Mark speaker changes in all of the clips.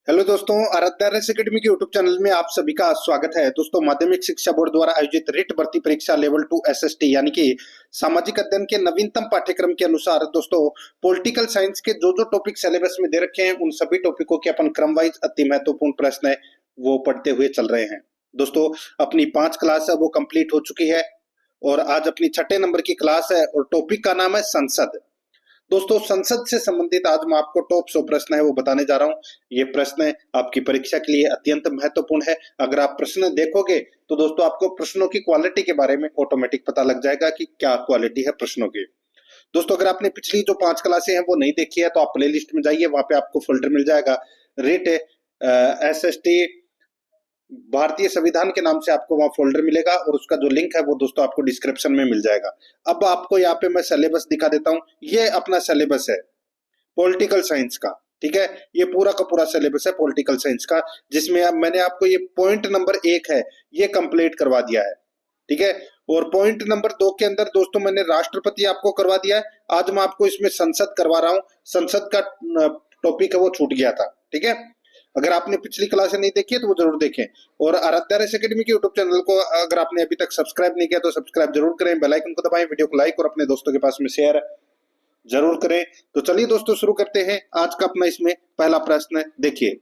Speaker 1: Hello दोस्तों, Aaradhya race academy के YouTube channel में आप सभी का स्वागत है। दोस्तों, माध्यमिक शिक्षा बोर्ड द्वारा आयोजित रिट भर्ती परीक्षा लेवल 2 एसएसटी यानी कि सामाजिक अध्ययन के नवीनतम पाठ्यक्रम के अनुसार दोस्तों पॉलिटिकल साइंस के जो जो टॉपिक सिलेबस में दे रखे हैं उन सभी टॉपिकों के अपन क्रम वाइज अति महत्वपूर्ण प्रश्न है वो पढ़ते हुए चल रहे हैं। दोस्तों, अपनी 5 क्लास है वो कंप्लीट हो चुकी है और आज अपनी 6 नंबर की क्लास है और टॉपिक का नाम है संसद। दोस्तों, संसद से संबंधित आज मैं आपको टॉप 100 प्रश्न है वो बताने जा रहा हूं। ये प्रश्न आपकी परीक्षा के लिए अत्यंत महत्वपूर्ण है। अगर आप प्रश्न देखोगे तो दोस्तों आपको प्रश्नों की क्वालिटी के बारे में ऑटोमेटिक पता लग जाएगा कि क्या क्वालिटी है प्रश्नों की। दोस्तों, अगर आपने पिछली जो 5 क्लासें हैं वो नहीं देखी है तो आप प्ले लिस्ट में जाइए, वहां पे आपको फोल्डर मिल जाएगा रिट एसएसटी भारतीय संविधान के नाम से आपको वहां फोल्डर मिलेगा और उसका जो लिंक है वो दोस्तों आपको डिस्क्रिप्शन में मिल जाएगा। अब आपको यहाँ पे मैं सिलेबस दिखा देता हूँ। ये अपना सिलेबस है पॉलिटिकल साइंस का, ठीक है। ये पूरा का पूरा सिलेबस है पॉलिटिकल साइंस का, जिसमें मैंने आपको ये पॉइंट नंबर 1 है ये कंप्लीट करवा दिया है, ठीक है। और पॉइंट नंबर 2 के अंदर दोस्तों मैंने राष्ट्रपति आपको करवा दिया है। आज मैं आपको इसमें संसद करवा रहा हूँ। संसद का टॉपिक है वो छूट गया था, ठीक है। अगर आपने पिछली क्लास नहीं देखी है तो वो जरूर देखें। और आराध्या रेस एकेडमी के यूट्यूब चैनल को अगर आपने अभी तक सब्सक्राइब नहीं किया तो सब्सक्राइब जरूर करें, बेल आइकन को दबाएं, वीडियो को लाइक और अपने दोस्तों के पास में शेयर जरूर करें। तो चलिए दोस्तों शुरू करते हैं। आज का अपना इसमें पहला प्रश्न देखिए,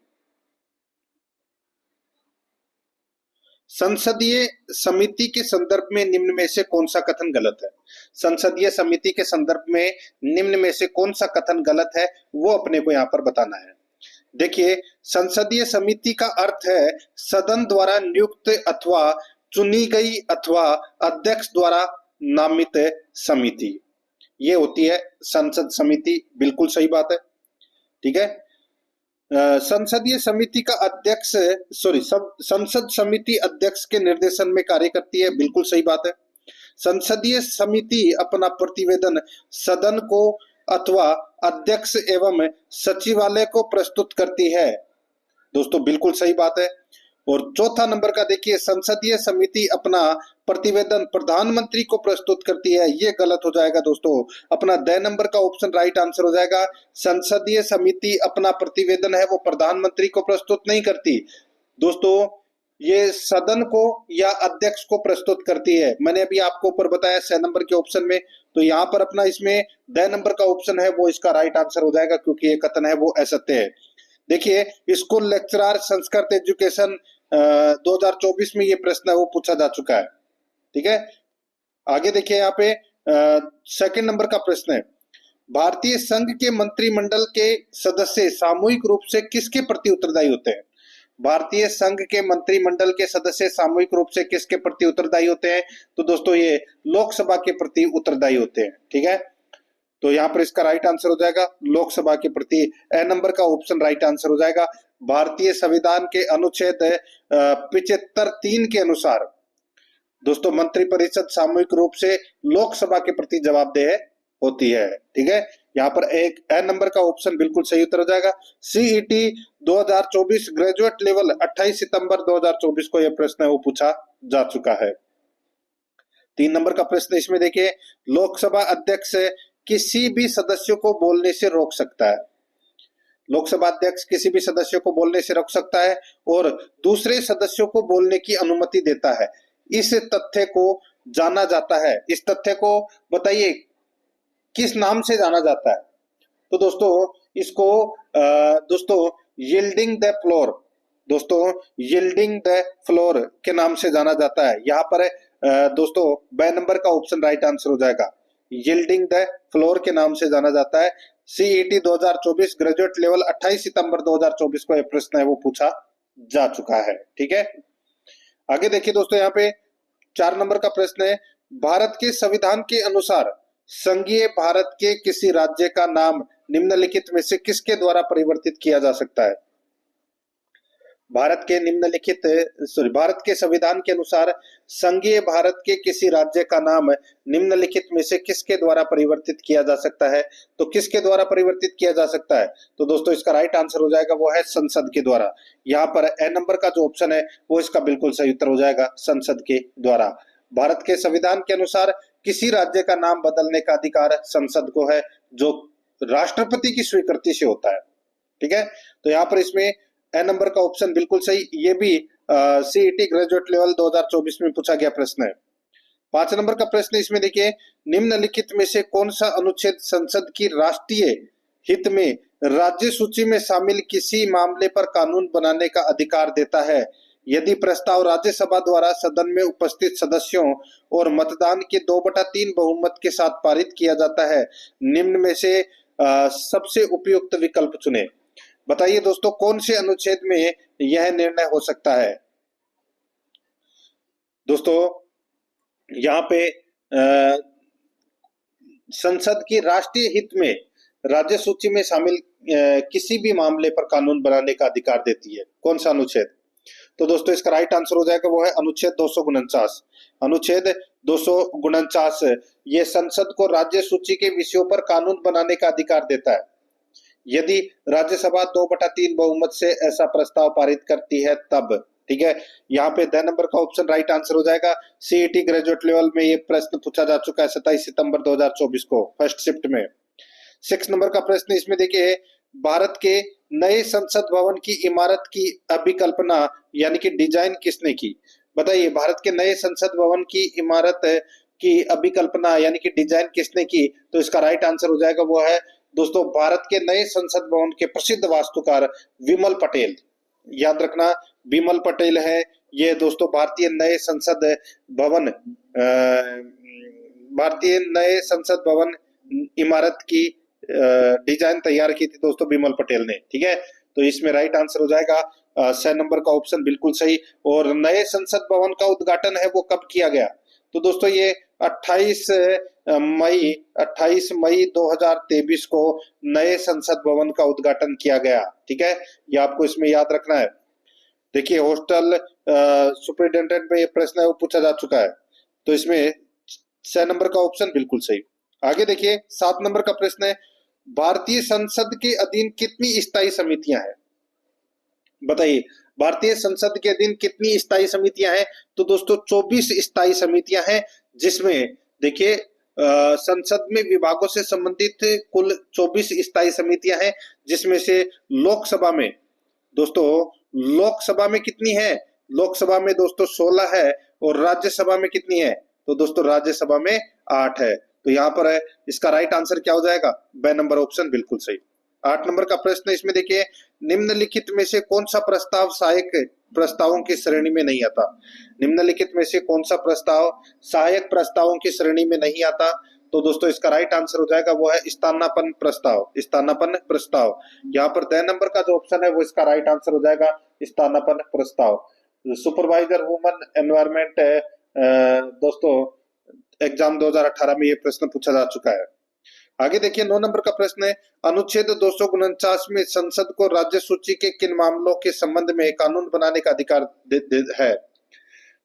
Speaker 1: संसदीय समिति के संदर्भ में निम्न में से कौन सा कथन गलत है। संसदीय समिति के संदर्भ में निम्न में से कौन सा कथन गलत है वो अपने को यहाँ पर बताना है। देखिए, संसदीय समिति का अर्थ है सदन द्वारा नियुक्त अथवा चुनी गई अथवा अध्यक्ष द्वारा नामित समिति, ये होती है संसद समिति। बिल्कुल सही बात है, ठीक है। संसदीय समिति का अध्यक्ष संसद समिति अध्यक्ष के निर्देशन में कार्य करती है। बिल्कुल सही बात है। संसदीय समिति अपना प्रतिवेदन सदन को अथवा अध्यक्ष एवं सचिवालय को प्रस्तुत करती है। दोस्तों बिल्कुल सही बात है। और चौथा नंबर का देखिए, संसदीय समिति अपना प्रतिवेदन प्रधानमंत्री को प्रस्तुत करती है। ये गलत हो जाएगा दोस्तों। अपना 2 नंबर का ऑप्शन राइट आंसर हो जाएगा। संसदीय समिति अपना प्रतिवेदन है वो प्रधानमंत्री को प्रस्तुत नहीं करती दोस्तों, ये सदन को या अध्यक्ष को प्रस्तुत करती है। मैंने अभी आपको ऊपर बताया 6 नंबर के ऑप्शन में, तो यहाँ पर अपना इसमें 2 नंबर का ऑप्शन है वो इसका राइट आंसर हो जाएगा, क्योंकि ये कथन है वो असत्य है। देखिए, स्कूल लेक्चरर संस्कृत एजुकेशन 2024 में ये प्रश्न है वो पूछा जा चुका है, ठीक है। आगे देखिए, यहाँ पे 2nd नंबर का प्रश्न है, भारतीय संघ के मंत्रिमंडल के सदस्य सामूहिक रूप से किसके प्रति उत्तरदायी होते हैं। भारतीय संघ के मंत्रिमंडल के सदस्य सामूहिक रूप से किसके प्रति उत्तरदायी होते हैं, तो दोस्तों ये लोकसभा के प्रति उत्तरदायी होते हैं, ठीक है। तो यहाँ पर इसका राइट आंसर हो जाएगा लोकसभा के प्रति। ए नंबर का ऑप्शन राइट आंसर हो जाएगा। भारतीय संविधान के अनुच्छेद 75(3) के अनुसार दोस्तों मंत्रिपरिषद सामूहिक रूप से लोकसभा के प्रति जवाबदेह होती है, ठीक है। यहाँ पर एक ए नंबर का ऑप्शन बिल्कुल सही उत्तर हो जाएगा। सीईटी 2024 ग्रेजुएट लेवल 28 सितंबर 2024 को यह प्रश्न है वो पूछा जा चुका है। 3 नंबर का प्रश्न इसमें देखिए, लोकसभा अध्यक्ष किसी भी सदस्य को बोलने से रोक सकता है। लोकसभा अध्यक्ष किसी भी सदस्य को बोलने से रोक सकता है और दूसरे सदस्यों को बोलने की अनुमति देता है। इस तथ्य को जाना जाता है, इस तथ्य को बताइए किस नाम से जाना जाता है, तो दोस्तों इसको दोस्तों यील्डिंग द फ्लोर, दोस्तों यील्डिंग द फ्लोर के नाम से जाना जाता है। यहाँ पर दोस्तों 2 नंबर का ऑप्शन राइट आंसर हो जाएगा। यील्डिंग द फ्लोर के नाम से जाना जाता है। सीईटी 2024 ग्रेजुएट लेवल 28 सितंबर 2024 को यह प्रश्न है वो पूछा जा चुका है, ठीक है। आगे देखिए दोस्तों, यहाँ पे 4 नंबर का प्रश्न है, भारत के संविधान के अनुसार संघीय भारत के किसी राज्य का नाम निम्नलिखित में से किसके द्वारा परिवर्तित किया जा सकता है। भारत के संविधान के अनुसार संघीय भारत के किसी राज्य का नाम निम्नलिखित में से किसके द्वारा परिवर्तित किया जा सकता है। तो किसके द्वारा परिवर्तित किया जा सकता है, तो दोस्तों इसका राइट आंसर हो जाएगा वो है संसद के द्वारा। यहाँ पर ए नंबर का जो ऑप्शन है वो इसका बिल्कुल सही उत्तर हो जाएगा, संसद के द्वारा। भारत के संविधान के अनुसार किसी राज्य का नाम बदलने का अधिकार संसद को है, जो राष्ट्रपति की स्वीकृति से होता है, ठीक है। तो यहाँ पर इसमें ए नंबर का ऑप्शन बिल्कुल सही। ये भी सीईटी ग्रेजुएट लेवल 2024 में पूछा गया प्रश्न है। 5 नंबर का प्रश्न इसमें देखिए, निम्नलिखित में से कौन सा अनुच्छेद संसद की राष्ट्रीय हित में राज्य सूची में शामिल किसी मामले पर कानून बनाने का अधिकार देता है, यदि प्रस्ताव राज्यसभा द्वारा सदन में उपस्थित सदस्यों और मतदान के 2/3 बहुमत के साथ पारित किया जाता है। निम्न में से सबसे उपयुक्त विकल्प चुने। बताइए दोस्तों, कौन से अनुच्छेद में यह निर्णय हो सकता है। दोस्तों यहाँ पे संसद की राष्ट्रीय हित में राज्य सूची में शामिल किसी भी मामले पर कानून बनाने का अधिकार देती है। कौन सा अनुच्छेद? तो दोस्तों इसका राइट आंसर हो जाएगा, वो है अनुच्छेद 249। अनुच्छेद 249 ये संसद को राज्य सूची के विषयों पर कानून बनाने का अधिकार देता है, यदि राज्यसभा 2/3 बहुमत से ऐसा प्रस्ताव पारित करती है तब। ठीक है, यहाँ पे द नंबर का ऑप्शन राइट आंसर हो जाएगा। सीईटी ग्रेजुएट लेवल में ये प्रश्न पूछा जा चुका है 27 सितंबर 2024 को फर्स्ट शिफ्ट में। 6 नंबर का प्रश्न इसमें देखिए, भारत के नए संसद भवन की इमारत की अभिकल्पना यानी कि डिजाइन किसने की? बताइए, भारत के नए संसद भवन की इमारत की अभिकल्पना यानी कि डिजाइन किसने की? तो इसका राइट आंसर हो जाएगा, वो है दोस्तों भारत के नए संसद भवन के प्रसिद्ध वास्तुकार विमल पटेल। याद रखना, विमल पटेल है ये दोस्तों भारतीय नए संसद भवन इमारत की डिजाइन तैयार की थी दोस्तों विमल पटेल ने। ठीक है, तो इसमें राइट आंसर हो जाएगा 6 नंबर का ऑप्शन बिल्कुल सही। और नए संसद भवन का उद्घाटन है वो कब किया गया? तो दोस्तों ये 28 मई 2023 को नए संसद भवन का उद्घाटन किया गया। ठीक है, ये आपको इसमें याद रखना है। देखिए, हॉस्टल सुपरिटेंडेंट में ये प्रश्न है वो पूछा जा चुका है, तो इसमें 6 नंबर का ऑप्शन बिल्कुल सही। आगे देखिए, 7 नंबर का प्रश्न है, भारतीय संसद के अधीन कितनी स्थायी समितियां हैं? बताइए, भारतीय संसद के अधीन कितनी स्थायी समितियां हैं? तो दोस्तों 24 स्थायी समितियां हैं, जिसमें देखिए संसद में विभागों से संबंधित कुल 24 स्थायी समितियां हैं, जिसमें से लोकसभा में कितनी है? लोकसभा में दोस्तों 16 है, और राज्यसभा में कितनी है? तो दोस्तों राज्यसभा में 8 है। तो यहाँ पर है इसका राइट आंसर क्या हो जाएगा? ब नंबर ऑप्शन बिल्कुल सही। 8 नंबर का प्रश्न इसमें देखिए, निम्नलिखित में से कौन सा प्रस्ताव सहायक प्रस्तावों की श्रेणी में नहीं आता? निम्नलिखित में से कौन सा प्रस्ताव सहायक प्रस्तावों की श्रेणी में नहीं आता? तो दोस्तों इसका राइट आंसर हो जाएगा, वो है स्थानापन्न प्रस्ताव। स्थानापन्न प्रस्ताव, यहाँ पर द नंबर का जो ऑप्शन है वो इसका राइट आंसर हो जाएगा, स्थानापन्न प्रस्ताव। सुपरवाइजर वुमन एनवायरमेंट दोस्तों एग्जाम 2018 में ये प्रश्न पूछा जा चुका है। आगे देखिए, 9 नंबर का प्रश्न है, अनुच्छेद 249 में संसद को राज्य सूची के किन मामलों के संबंध में कानून बनाने का अधिकार है?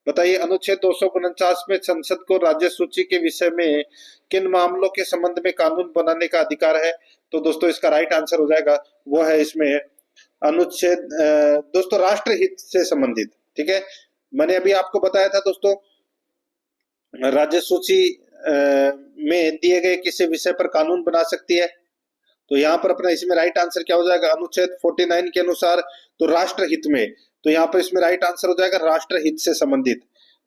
Speaker 1: बताइए, अनुच्छेद 249 में संसद को राज्य सूची के विषय में किन मामलों के संबंध में कानून बनाने का अधिकार है? तो दोस्तों इसका राइट आंसर हो जाएगा, वो है इसमें अनुच्छेद दोस्तों राष्ट्रहित से संबंधित। ठीक है, मैंने अभी आपको बताया था दोस्तों, राज्य सूची में दिए गए किसी विषय पर कानून बना सकती है। तो यहाँ पर अपना इसमें राइट आंसर क्या हो जाएगा? अनुच्छेद 49 के अनुसार तो राष्ट्रहित में, तो यहाँ पर इसमें राइट आंसर हो जाएगा राष्ट्रहित से संबंधित।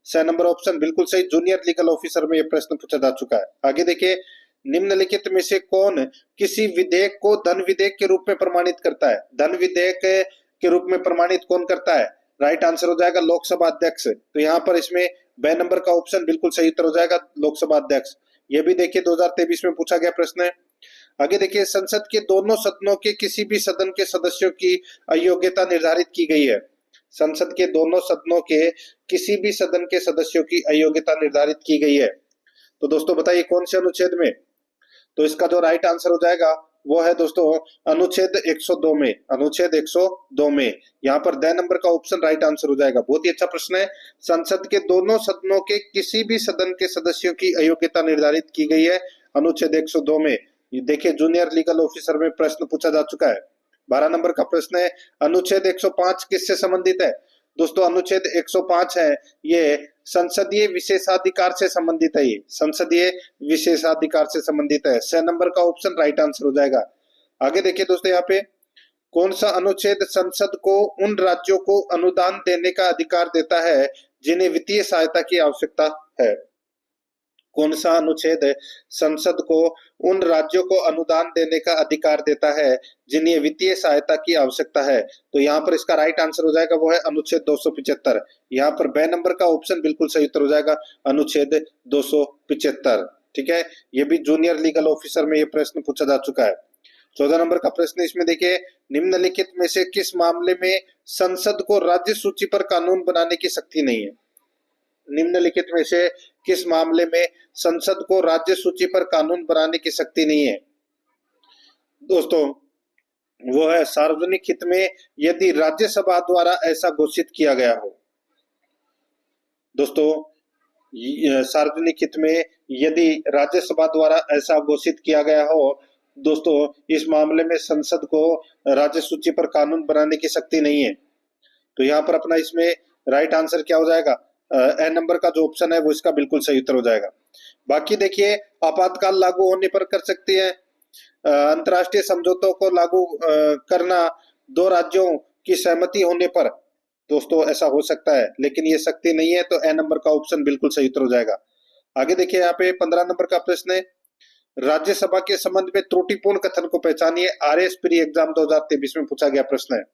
Speaker 1: 6 नंबर ऑप्शन बिल्कुल सही। जूनियर लीगल ऑफिसर में यह प्रश्न पूछा जा चुका है। आगे देखिए, निम्नलिखित में से कौन किसी विधेयक को धन विधेयक के रूप में प्रमाणित करता है? धन विधेयक के रूप में प्रमाणित कौन करता है? राइट आंसर हो जाएगा लोकसभा अध्यक्ष। तो यहाँ पर इसमें ब नंबर का ऑप्शन बिल्कुल सही उत्तर हो जाएगा, लोकसभा अध्यक्ष। ये भी देखिए 2023 में पूछा गया प्रश्न है। आगे देखिए, संसद के दोनों सदनों के किसी भी सदन के सदस्यों की अयोग्यता निर्धारित की गई है। संसद के दोनों सदनों के किसी भी सदन के सदस्यों की अयोग्यता निर्धारित की गई है। तो दोस्तों बताइए कौन से अनुच्छेद में? तो इसका जो राइट आंसर हो जाएगा वो है दोस्तों अनुच्छेद 102 में। अनुच्छेद 102 में यहाँ पर द नंबर का ऑप्शन राइट आंसर हो जाएगा। बहुत ही अच्छा प्रश्न है। संसद के दोनों सदनों के किसी भी सदन के सदस्यों की अयोग्यता निर्धारित की गई है अनुच्छेद 102 में। देखिए, जूनियर लीगल ऑफिसर में प्रश्न पूछा जा चुका है। 12 नंबर का प्रश्न है, अनुच्छेद 105 किससे संबंधित है? दोस्तों अनुच्छेद 105 है ये संसदीय विशेषाधिकार से संबंधित है। ये संसदीय विशेषाधिकार से संबंधित है। 6 नंबर का ऑप्शन राइट आंसर हो जाएगा। आगे देखिए दोस्तों, यहाँ पे कौन सा अनुच्छेद संसद को उन राज्यों को अनुदान देने का अधिकार देता है जिन्हें वित्तीय सहायता की आवश्यकता है? कौन सा अनुच्छेद संसद को उन राज्यों को अनुदान देने का अधिकार देता है जिन्हें वित्तीय सहायता की आवश्यकता है? तो यहाँ पर इसका राइट आंसर हो जाएगा, वो है अनुच्छेद 275। यहाँ पर ब नंबर का ऑप्शन बिल्कुल सही उत्तर हो जाएगा, अनुच्छेद 275। ठीक है, ये भी जूनियर लीगल ऑफिसर में ये प्रश्न पूछा जा चुका है। 14 नंबर का प्रश्न इसमें देखिए, निम्नलिखित में से किस मामले में संसद को राज्य सूची पर कानून बनाने की शक्ति नहीं है? निम्नलिखित में से किस मामले में संसद को राज्य सूची पर कानून बनाने की शक्ति नहीं है? दोस्तों, वो है सार्वजनिक हित में यदि राज्यसभा द्वारा ऐसा घोषित किया गया हो। दोस्तों, सार्वजनिक हित में यदि राज्यसभा द्वारा ऐसा घोषित किया गया हो, दोस्तों इस मामले में संसद को राज्य सूची पर कानून बनाने की शक्ति नहीं है। तो यहाँ पर अपना इसमें राइट आंसर क्या हो जाएगा? ए नंबर का जो ऑप्शन है वो इसका बिल्कुल सही उत्तर हो जाएगा। बाकी देखिए, आपातकाल लागू होने पर कर सकती है, अंतर्राष्ट्रीय समझौतों को लागू करना दो राज्यों की सहमति होने पर, दोस्तों ऐसा हो सकता है, लेकिन ये शक्ति नहीं है। तो ए नंबर का ऑप्शन बिल्कुल सही उत्तर हो जाएगा। आगे देखिए, यहाँ पे 15 नंबर का प्रश्न है, राज्यसभा के संबंध में त्रुटिपूर्ण कथन को पहचानिए। आरएस प्री एग्जाम 2023 में पूछा गया प्रश्न है,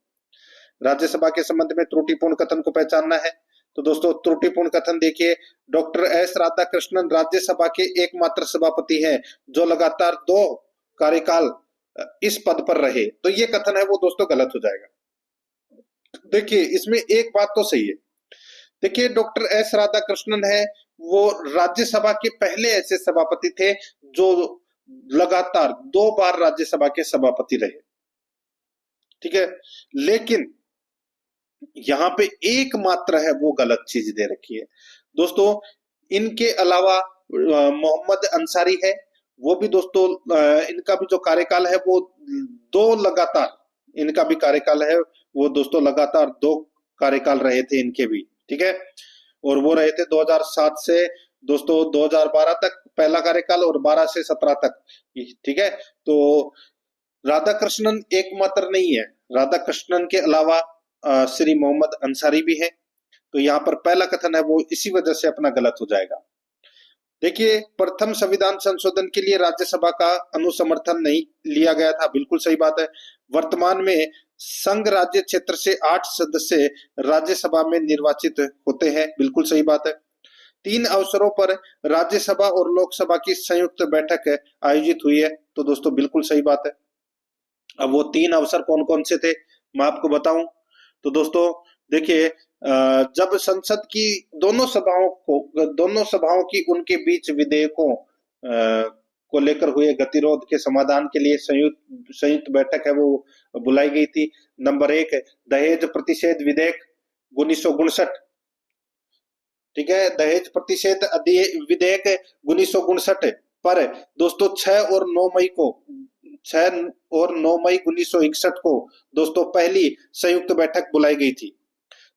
Speaker 1: राज्यसभा के संबंध में त्रुटिपूर्ण कथन को पहचानना है। तो दोस्तों त्रुटिपूर्ण कथन देखिए, डॉक्टर एस राधाकृष्णन राज्यसभा के एकमात्र सभापति हैं जो लगातार 2 कार्यकाल इस पद पर रहे। तो ये कथन है वो दोस्तों गलत हो जाएगा। देखिए, इसमें एक बात तो सही है। देखिए, डॉक्टर एस राधाकृष्णन है वो राज्यसभा के पहले ऐसे सभापति थे जो लगातार 2 बार राज्यसभा के सभापति रहे। ठीक है, लेकिन यहां पे एकमात्र है वो गलत चीज दे रखी है। दोस्तों, इनके अलावा मोहम्मद अंसारी है, वो भी दोस्तों इनका भी जो कार्यकाल है वो 2 लगातार, इनका भी कार्यकाल है वो दोस्तों लगातार 2 कार्यकाल रहे थे इनके भी। ठीक है, और वो रहे थे 2007 से दोस्तों 2012 तक पहला कार्यकाल, और 12 से 17 तक। ठीक है, तो राधाकृष्णन एकमात्र नहीं है, राधाकृष्णन के अलावा श्री मोहम्मद अंसारी भी है। तो यहाँ पर पहला कथन है वो इसी वजह से अपना गलत हो जाएगा। देखिए, प्रथम संविधान संशोधन के लिए राज्यसभा का अनुसमर्थन नहीं लिया गया था, बिल्कुल सही बात है। वर्तमान में संघ राज्य क्षेत्र से 8 सदस्य राज्यसभा में निर्वाचित होते हैं, बिल्कुल सही बात है। 3 अवसरों पर राज्यसभा और लोकसभा की संयुक्त बैठक आयोजित हुई है, तो दोस्तों बिल्कुल सही बात है। अब वो 3 अवसर कौन कौन से थे मैं आपको बताऊं, तो दोस्तों देखिए, जब संसद की दोनों सभाओं की उनके बीच विधेयकों को लेकर हुए गतिरोध के समाधान के लिए संयुक्त बैठक है वो बुलाई गई थी। नंबर 1, दहेज प्रतिषेध विधेयक 1959। ठीक है, दहेज प्रतिषेध विधेयक 1959 पर दोस्तों 6 और 9 मई 1961 को दोस्तों पहली संयुक्त बैठक बुलाई गई थी।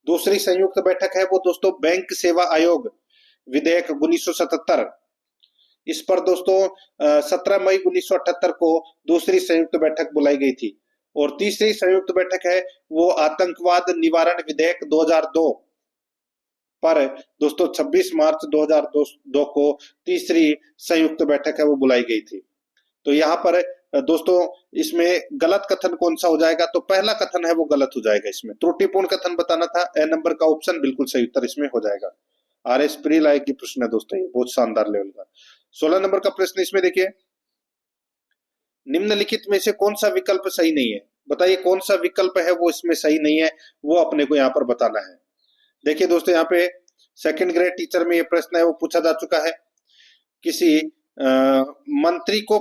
Speaker 1: दूसरी संयुक्त बैठक है वो दोस्तों बैंक सेवा आयोग विधेयक 1977। इस पर दोस्तों 17 मई 1978 को दूसरी संयुक्त बैठक बुलाई गई थी। और तीसरी संयुक्त बैठक है वो आतंकवाद निवारण विधेयक 2002 पर दोस्तों 26 मार्च 2002 को तीसरी संयुक्त बैठक है वो बुलाई गई थी। तो यहाँ पर दोस्तों इसमें गलत कथन कौन सा हो जाएगा, तो पहला कथन है वो गलत हो जाएगा। इसमें त्रुटिपूर्ण कथन बताना था, ए नंबर का ऑप्शन बिल्कुल सही उत्तर इसमें हो जाएगा। आरएस प्री लायक की प्रश्न है दोस्तों, ये बहुत शानदार लेवल का। 16 नंबर का प्रश्न इसमें देखिए, निम्नलिखित में से कौन सा विकल्प सही नहीं है? बताइए कौन सा विकल्प है वो इसमें सही नहीं है, वो अपने को यहाँ पर बताना है। देखिए दोस्तों, यहाँ पे 2nd ग्रेड टीचर में ये प्रश्न है वो पूछा जा चुका है। किसी मंत्री को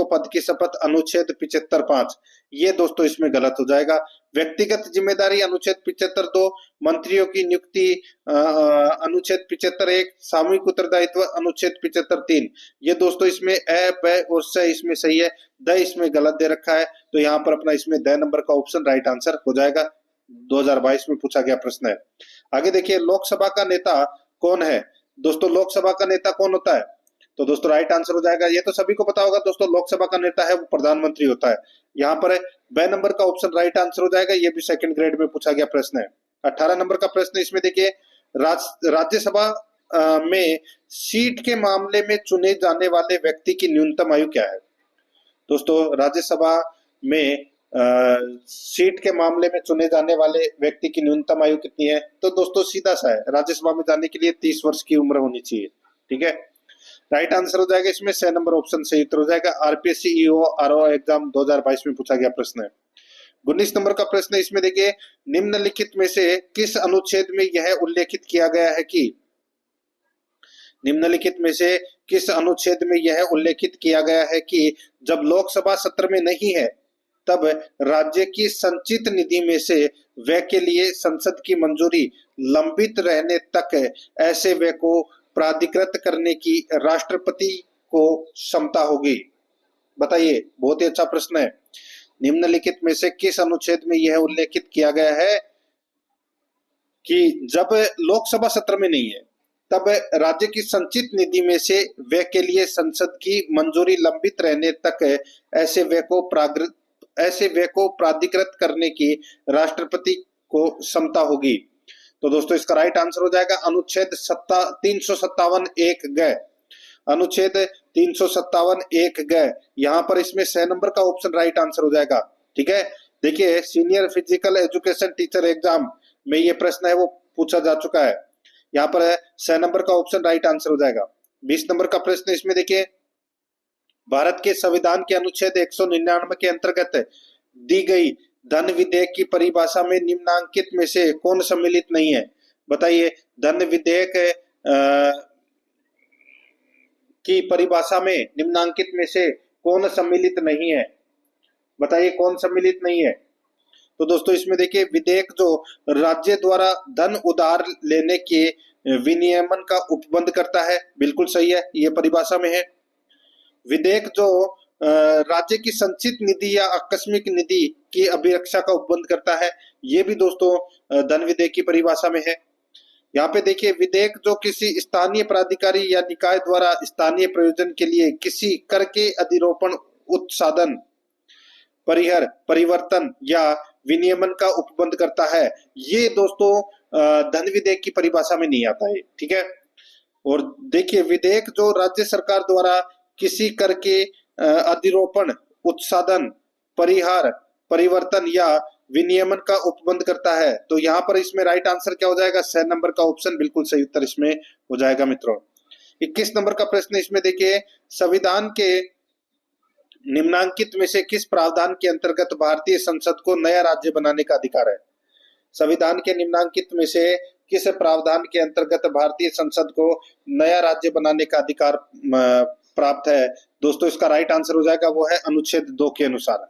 Speaker 1: पद की शपथ अनुच्छेद 75(5), ये दोस्तों इसमें गलत हो जाएगा। व्यक्तिगत जिम्मेदारी अनुच्छेद 75(2), मंत्रियों की नियुक्ति अनुच्छेद 75(1), सामूहिक उत्तरदायित्व अनुच्छेद 75(3), ये दोस्तों इसमें ए, ब और स इसमें सही है, द इसमें गलत दे रखा है। तो यहाँ पर अपना इसमें द नंबर का ऑप्शन राइट आंसर हो जाएगा। 2022 में पूछा गया प्रश्न है। आगे देखिए, लोकसभा का नेता कौन है? दोस्तों लोकसभा का नेता कौन होता है? तो दोस्तों राइट आंसर हो जाएगा, ये तो सभी को पता होगा दोस्तों, लोकसभा का नेता है वो प्रधानमंत्री होता है। यहाँ पर ब नंबर का ऑप्शन राइट आंसर हो जाएगा, ये भी सेकंड ग्रेड में पूछा गया प्रश्न है। 18 नंबर का प्रश्न इसमें देखिए, राज्यसभा में सीट के मामले में चुने जाने वाले व्यक्ति की न्यूनतम आयु क्या है? दोस्तों राज्यसभा में सीट के मामले में चुने जाने वाले व्यक्ति की न्यूनतम आयु कितनी है? तो दोस्तों सीधा सा है, राज्यसभा में जाने के लिए 30 वर्ष की उम्र होनी चाहिए। ठीक है, राइट आंसर हो जाएगा इसमें 6 नंबर ऑप्शन सही उत्तर हो जाएगा। आरपीएससी ईओ आरओ एग्जाम 2022 में पूछा गया प्रश्न है। 19 नंबर का प्रश्न है इसमें देखिए, निम्नलिखित में से किस अनुच्छेद में यह उल्लेखित किया गया है कि निम्नलिखित में से किस अनुच्छेद में यह उल्लेखित किया गया है कि जब लोकसभा सत्र में नहीं है तब राज्य की संचित निधि में से व्यय के लिए संसद की मंजूरी लंबित रहने तक ऐसे व्यय को प्राधिकृत करने की राष्ट्रपति को क्षमता होगी? बताइए, बहुत ही अच्छा प्रश्न है। निम्नलिखित में से किस अनुच्छेद में यह उल्लेखित किया गया है कि जब लोकसभा सत्र में नहीं है तब राज्य की संचित निधि में से व्यय के लिए संसद की मंजूरी लंबित रहने तक ऐसे व्यय को प्राधिकृत करने की राष्ट्रपति को क्षमता होगी? तो दोस्तों इसका राइट आंसर हो जाएगा अनुच्छेद 357(1) अनुच्छेद 357(1) यहाँ पर इसमें 6 नंबर का ऑप्शन राइट आंसर हो जाएगा। ठीक है, देखिए senior physical education teacher exam में ये प्रश्न है वो पूछा जा चुका है। यहाँ पर 6 नंबर का ऑप्शन राइट आंसर हो जाएगा। 20 नंबर का प्रश्न इसमें देखिए, भारत के संविधान के अनुच्छेद 199 के अंतर्गत दी गई धन विधेयक की परिभाषा में निम्नांकित में से कौन सम्मिलित नहीं है? बताइए, धन विधेयक की परिभाषा में निम्नांकित में से कौन सम्मिलित नहीं है? बताइए कौन सम्मिलित नहीं है? तो दोस्तों इसमें देखिए, विधेयक जो राज्य द्वारा धन उधार लेने के विनियमन का उपबंध करता है, बिल्कुल सही है, ये परिभाषा में है। विधेयक जो राज्य की संचित निधि या आकस्मिक निधि की अभिरक्षा का उपबंध करता है, ये भी दोस्तों धन विधेयक की परिभाषा में है। यहाँ पे देखिए, विधेयक जो किसी स्थानीय प्राधिकारी या निकाय द्वारा स्थानीय प्रयोजन के लिए किसी कर के अधिरोपण, उत्साधन, परिहर, परिवर्तन या विनियमन का उपबंध करता है, ये दोस्तों धन विधेयक की परिभाषा में नहीं आता है। ठीक है, और देखिए विधेयक जो राज्य सरकार द्वारा किसी कर के अधिरोपण, उत्साधन, परिहार, परिवर्तन या विनियमन का उपबंध करता है, तो यहाँ पर इसमें राइट आंसर क्या हो जाएगा? 6 नंबर का ऑप्शन बिल्कुल सही उत्तर इसमें हो जाएगा मित्रों। 21 नंबर का प्रश्न इसमें देखिए, संविधान के निम्नांकित में से किस प्रावधान के अंतर्गत भारतीय संसद को नया राज्य बनाने का अधिकार है? संविधान के निम्नांकित में से किस प्रावधान के अंतर्गत भारतीय संसद को नया राज्य बनाने का अधिकार प्राप्त है? दोस्तों इसका राइट आंसर हो जाएगा वो है अनुच्छेद 2 के अनुसार।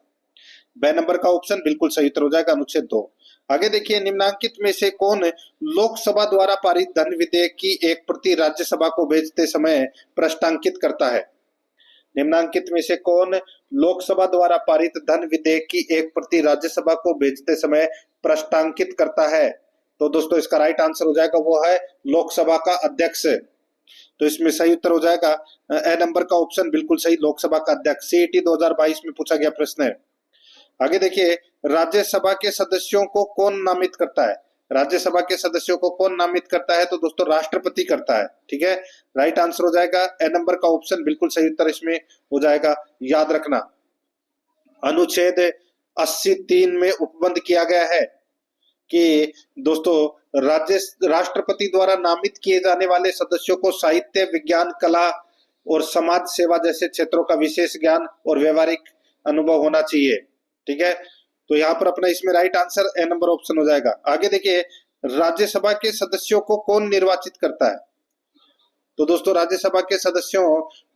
Speaker 1: ब नंबर का ऑप्शन बिल्कुल सही उत्तर हो जाएगा अनुच्छेद 2। आगे देखिए, निम्नांकित में से कौन लोकसभा द्वारा पारित धन विधेयक की एक प्रति राज्यसभा को भेजते समय पृष्ठांकित करता है? निम्नांकित में से कौन लोकसभा द्वारा पारित धन विधेयक की एक प्रति राज्यसभा को भेजते समय पृष्ठांकित करता है? तो दोस्तों इसका राइट आंसर हो जाएगा वो है लोकसभा का अध्यक्ष। तो इसमें सही उत्तर हो जाएगा ए नंबर का ऑप्शन बिल्कुल सही, लोकसभा का अध्यक्ष। सीईटी 2022 में पूछा गया प्रश्न है। आगे देखिए, राज्यसभा के सदस्यों को कौन नामित करता है? राज्यसभा के सदस्यों को कौन नामित करता है? तो दोस्तों राष्ट्रपति करता है। ठीक है, राइट आंसर हो जाएगा ए नंबर का ऑप्शन बिल्कुल सही उत्तर इसमें हो जाएगा। याद रखना, अनुच्छेद 83 में उपबंध किया गया है कि दोस्तों राष्ट्रपति द्वारा नामित किए जाने वाले सदस्यों को साहित्य, विज्ञान, कला और समाज सेवा जैसे क्षेत्रों का विशेष ज्ञान और व्यवहारिक अनुभव होना चाहिए। ठीक है, तो यहाँ पर अपना इसमें right answer A number option हो जाएगा। आगे देखिए, राज्यसभा के सदस्यों को कौन निर्वाचित करता है? तो दोस्तों राज्यसभा के सदस्यों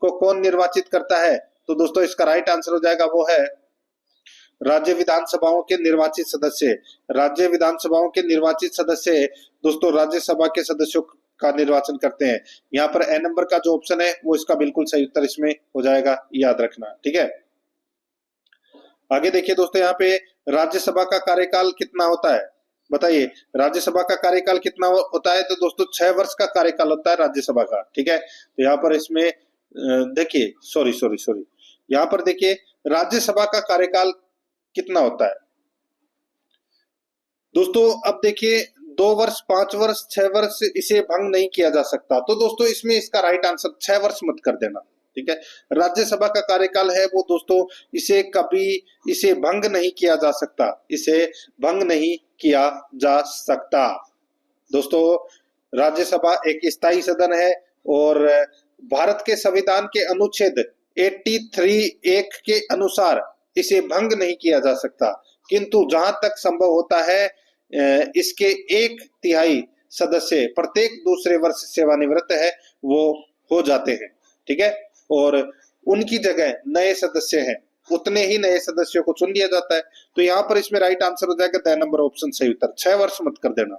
Speaker 1: को कौन निर्वाचित करता है? तो दोस्तों इसका राइट आंसर हो जाएगा वो है राज्य विधानसभाओं के निर्वाचित सदस्य। राज्य विधानसभाओं के निर्वाचित सदस्य दोस्तों राज्यसभा के सदस्यों का निर्वाचन करते हैं। यहाँ पर ए नंबर का जो ऑप्शन है वो इसका बिल्कुल सही उत्तर इसमें हो जाएगा, याद रखना। ठीक है, आगे देखिए दोस्तों, यहाँ पे राज्यसभा का कार्यकाल कितना होता है? बताइए, राज्यसभा का कार्यकाल कितना होता है? तो दोस्तों 6 वर्ष का कार्यकाल होता है राज्यसभा का। ठीक है, तो यहाँ पर इसमें देखिए सॉरी सॉरी सॉरी, यहाँ पर देखिए राज्यसभा का कार्यकाल कितना होता है दोस्तों। अब देखिए 2 वर्ष, 5 वर्ष, 6 वर्ष इसे भंग नहीं किया जा सकता। तो दोस्तों इसमें इसका राइट आंसर 6 वर्ष मत कर देना, ठीक है। राज्यसभा का कार्यकाल है वो दोस्तों, इसे कभी इसे भंग नहीं किया जा सकता, इसे भंग नहीं किया जा सकता दोस्तों। राज्यसभा एक स्थायी सदन है और भारत के संविधान के अनुच्छेद 83(1) के अनुसार इसे भंग नहीं किया जा सकता, किंतु जहां तक संभव होता है इसके 1/3 सदस्य प्रत्येक दूसरे वर्ष सेवानिवृत्त है वो हो जाते हैं, ठीक है। और उनकी जगह नए सदस्य हैं, उतने ही नए सदस्यों को चुन लिया जाता है। तो यहाँ पर इसमें राइट आंसर हो जाएगा 10 नंबर ऑप्शन सही उत्तर, 6 वर्ष मत कर देना।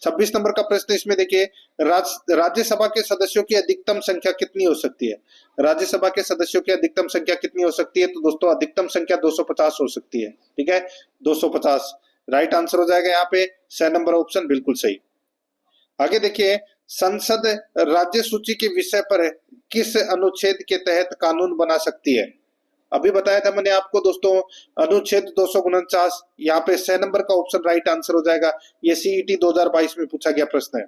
Speaker 1: 26 नंबर का प्रश्न इसमें देखिए, राज्यसभा के सदस्यों की अधिकतम संख्या कितनी हो सकती है। राज्यसभा के सदस्यों की अधिकतम संख्या कितनी हो सकती है, तो दोस्तों अधिकतम संख्या 250 हो सकती है, ठीक है। 250 राइट आंसर हो जाएगा यहाँ पे, 6 नंबर ऑप्शन बिल्कुल सही। आगे देखिए, संसद राज्य सूची के विषय पर किस अनुच्छेद के तहत कानून बना सकती है। अभी बताया था मैंने आपको दोस्तों, अनुच्छेद 249, यहाँ पे 6 नंबर का ऑप्शन राइट आंसर हो जाएगा। ये सीईटी 2022 में पूछा गया प्रश्न है।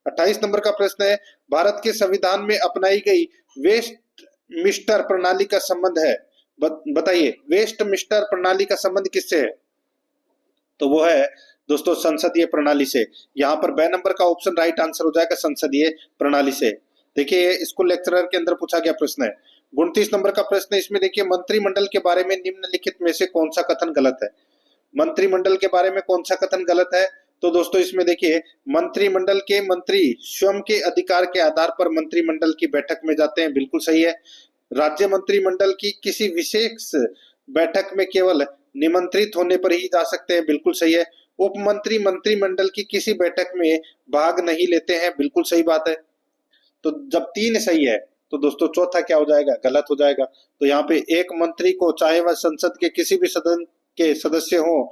Speaker 1: 28 नंबर का प्रश्न है, भारत के संविधान में अपनाई गई वेस्टमिंस्टर प्रणाली का संबंध है। बताइए वेस्टमिंस्टर प्रणाली का संबंध किससे है, तो वो है दोस्तों संसदीय प्रणाली से। यहाँ पर 2 नंबर का ऑप्शन राइट आंसर हो जाएगा, संसदीय प्रणाली से। देखिए स्कूल लेक्चरर के अंदर पूछा गया प्रश्न है। 29 नंबर का प्रश्न है, इसमें देखिए मंत्रिमंडल के बारे में निम्नलिखित में से कौन सा कथन गलत है। मंत्रिमंडल के बारे में कौन सा कथन गलत है, तो दोस्तों इसमें देखिए मंत्रिमंडल के मंत्री स्वयं के अधिकार के आधार पर मंत्रिमंडल की बैठक में जाते हैं, बिल्कुल सही है। राज्य मंत्रिमंडल की किसी विशेष बैठक में केवल निमंत्रित होने पर ही जा सकते हैं, बिल्कुल सही है। उपमंत्री मंत्रिमंडल की किसी बैठक में भाग नहीं लेते हैं, बिल्कुल सही बात है। तो जब 3 सही है तो दोस्तों चौथा क्या हो जाएगा, गलत हो जाएगा। तो यहाँ पे एक मंत्री को चाहे वह संसद के किसी भी सदन के सदस्य हो,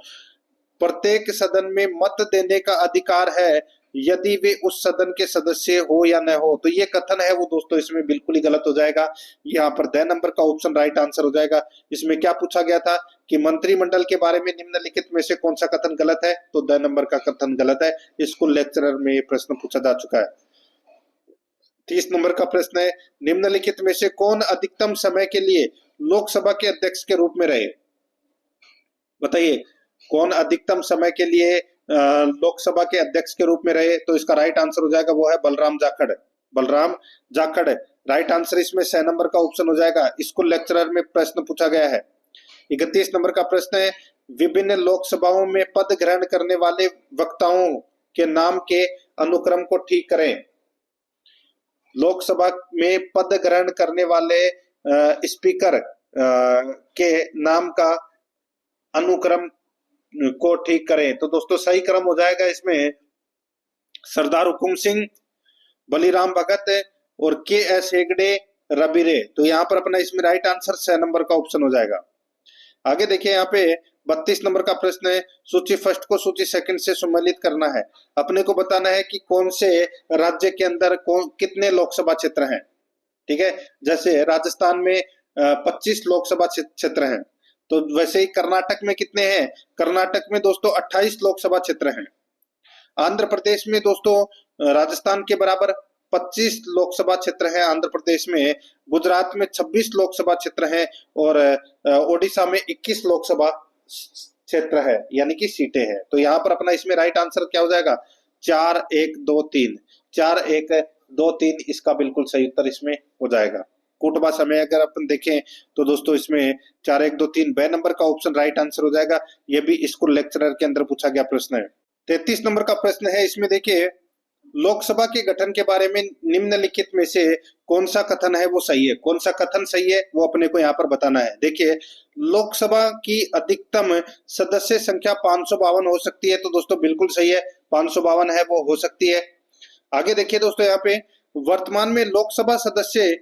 Speaker 1: प्रत्येक सदन में मत देने का अधिकार है, यदि वे उस सदन के सदस्य हो या न हो। तो ये कथन है वो दोस्तों इसमें बिल्कुल ही गलत हो जाएगा। यहाँ पर 10 नंबर का ऑप्शन राइट आंसर हो जाएगा। इसमें क्या पूछा गया था कि मंत्रिमंडल के बारे में निम्नलिखित में से कौन सा कथन गलत है, तो 10 नंबर का कथन गलत है। स्कूल लेक्चरर में ये प्रश्न पूछा जा चुका है। 30 नंबर का प्रश्न है, निम्नलिखित में से कौन अधिकतम समय के लिए लोकसभा के अध्यक्ष के रूप में रहे। बताइए कौन अधिकतम समय के लिए लोकसभा के अध्यक्ष के रूप में रहे, तो इसका राइट आंसर हो जाएगा वो है बलराम जाखड़। बलराम जाखड़ राइट आंसर, इसमें 6 नंबर का ऑप्शन हो जाएगा। स्कूल लेक्चरर में प्रश्न पूछा गया है। 31 नंबर का प्रश्न है, विभिन्न लोकसभाओं में पद ग्रहण करने वाले वक्ताओं के नाम के अनुक्रम को ठीक करें। लोकसभा में पद ग्रहण करने वाले स्पीकर के नाम का अनुक्रम को ठीक करें, तो दोस्तों सही क्रम हो जाएगा इसमें सरदार हुकुम सिंह, बलीराम भगत और के.एस. हेगड़े, रबीरे। तो यहाँ पर अपना इसमें राइट आंसर 6 नंबर का ऑप्शन हो जाएगा। आगे देखिए यहाँ पे 32 नंबर का प्रश्न है, सूची फर्स्ट को सूची सेकंड से सम्मिलित करना है। अपने को बताना है कि कौन से राज्य के अंदर कितने लोकसभा क्षेत्र हैं, ठीक है। जैसे राजस्थान में 25 लोकसभा क्षेत्र हैं, तो वैसे ही कर्नाटक में कितने हैं, कर्नाटक में दोस्तों 28 लोकसभा क्षेत्र हैं। आंध्र प्रदेश में दोस्तों राजस्थान के बराबर 25 लोकसभा क्षेत्र है आंध्र प्रदेश में। गुजरात में 26 लोकसभा क्षेत्र है और ओडिशा में 21 लोकसभा क्षेत्र है, यानी कि सीटें हैं। तो यहाँ पर अपना इसमें राइट आंसर क्या हो जाएगा, 4 1 2 3, 4 1 2 3 इसका बिल्कुल सही उत्तर इसमें हो जाएगा। कोटबा समय अगर अपन देखें तो दोस्तों इसमें 4 1 2 3 बे नंबर का ऑप्शन राइट आंसर हो जाएगा। यह भी स्कूल लेक्चरर के अंदर पूछा गया प्रश्न है। 33 नंबर का प्रश्न है, इसमें देखिए लोकसभा के गठन के बारे में निम्नलिखित में से कौन सा कथन है वो सही है। कौन सा कथन सही है वो अपने को यहाँ पर बताना है। देखिए लोकसभा की अधिकतम सदस्य संख्या 552 हो सकती है, तो दोस्तों बिल्कुल सही है, 552 है वो हो सकती है। आगे देखिए दोस्तों यहाँ पे वर्तमान में लोकसभा सदस्य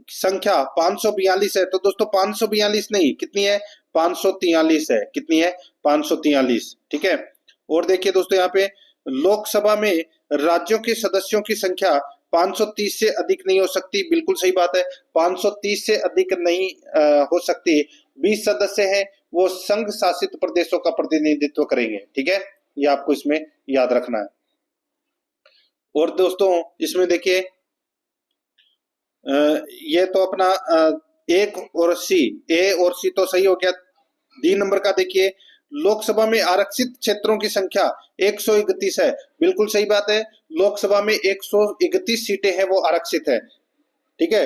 Speaker 1: संख्या 542 है, तो दोस्तों 542 नहीं, कितनी है, 543 है। कितनी है, 543, ठीक है। और देखिए दोस्तों यहाँ पे लोकसभा में राज्यों के सदस्यों की संख्या 530 से अधिक नहीं हो सकती, बिल्कुल सही बात है, 530 से अधिक नहीं हो सकती। 20 सदस्य हैं, वो संघ शासित प्रदेशों का प्रतिनिधित्व करेंगे, ठीक है, ये आपको इसमें याद रखना है। और दोस्तों इसमें देखिए ये तो अपना एक और सी, ए और सी तो सही हो गया। डी नंबर का देखिए, लोकसभा में आरक्षित क्षेत्रों की संख्या 131 है, बिल्कुल सही बात है, लोकसभा में 131 सीटें हैं वो आरक्षित है, ठीक है।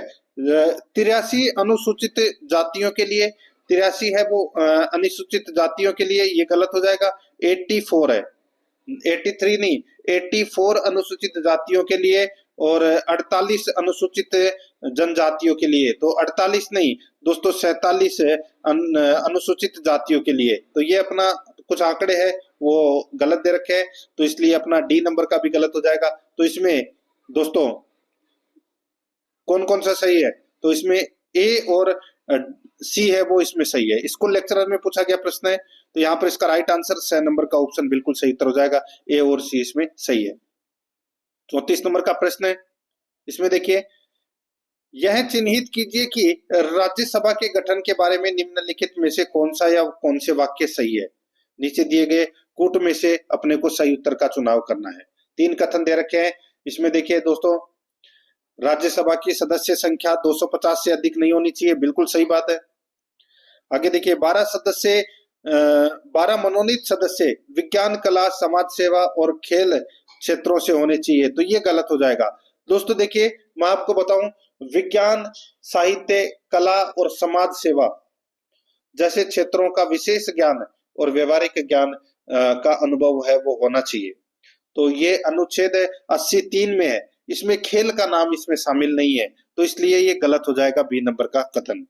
Speaker 1: 83 अनुसूचित जातियों के लिए, 83 है वो अनुसूचित जातियों के लिए, ये गलत हो जाएगा, 84 है, 83 नहीं, 84 अनुसूचित जातियों के लिए और 48 अनुसूचित जनजातियों के लिए, तो 48 नहीं दोस्तों, 47 अनुसूचित जातियों के लिए। तो ये अपना कुछ आंकड़े हैं वो गलत दे रखे हैं, तो इसलिए अपना डी नंबर का भी गलत हो जाएगा। तो इसमें दोस्तों कौन कौन सा सही है, तो इसमें ए और सी है वो इसमें सही है। इसको लेक्चरर में पूछा गया प्रश्न है, तो यहाँ पर इसका राइट आंसर 6 नंबर का ऑप्शन बिल्कुल सही उत्तर हो जाएगा, ए और सी इसमें सही है। 34 नंबर का प्रश्न है, इसमें देखिए, यह चिन्हित कीजिए कि राज्यसभा के गठन के बारे में निम्नलिखित में से कौन सा या कौन से वाक्य सही है। नीचे दिए गए कूट में से अपने को सही उत्तर का चुनाव करना है। 3 कथन दे रखे हैं, इसमें देखिए दोस्तों, राज्यसभा की सदस्य संख्या 250 से अधिक नहीं होनी चाहिए, बिल्कुल सही बात है। आगे देखिए, 12 मनोनीत सदस्य विज्ञान, कला, समाज सेवा और खेल क्षेत्रों से होने चाहिए, तो ये गलत हो जाएगा। दोस्तों देखिए, मैं आपको बताऊं, विज्ञान, साहित्य, कला और समाज सेवा जैसे क्षेत्रों का विशेष ज्ञान और व्यवहारिक ज्ञान का अनुभव है वो होना चाहिए। तो ये अनुच्छेद 83 में है, इसमें खेल का नाम इसमें शामिल नहीं है, तो इसलिए ये गलत हो जाएगा, बी नंबर का कथन,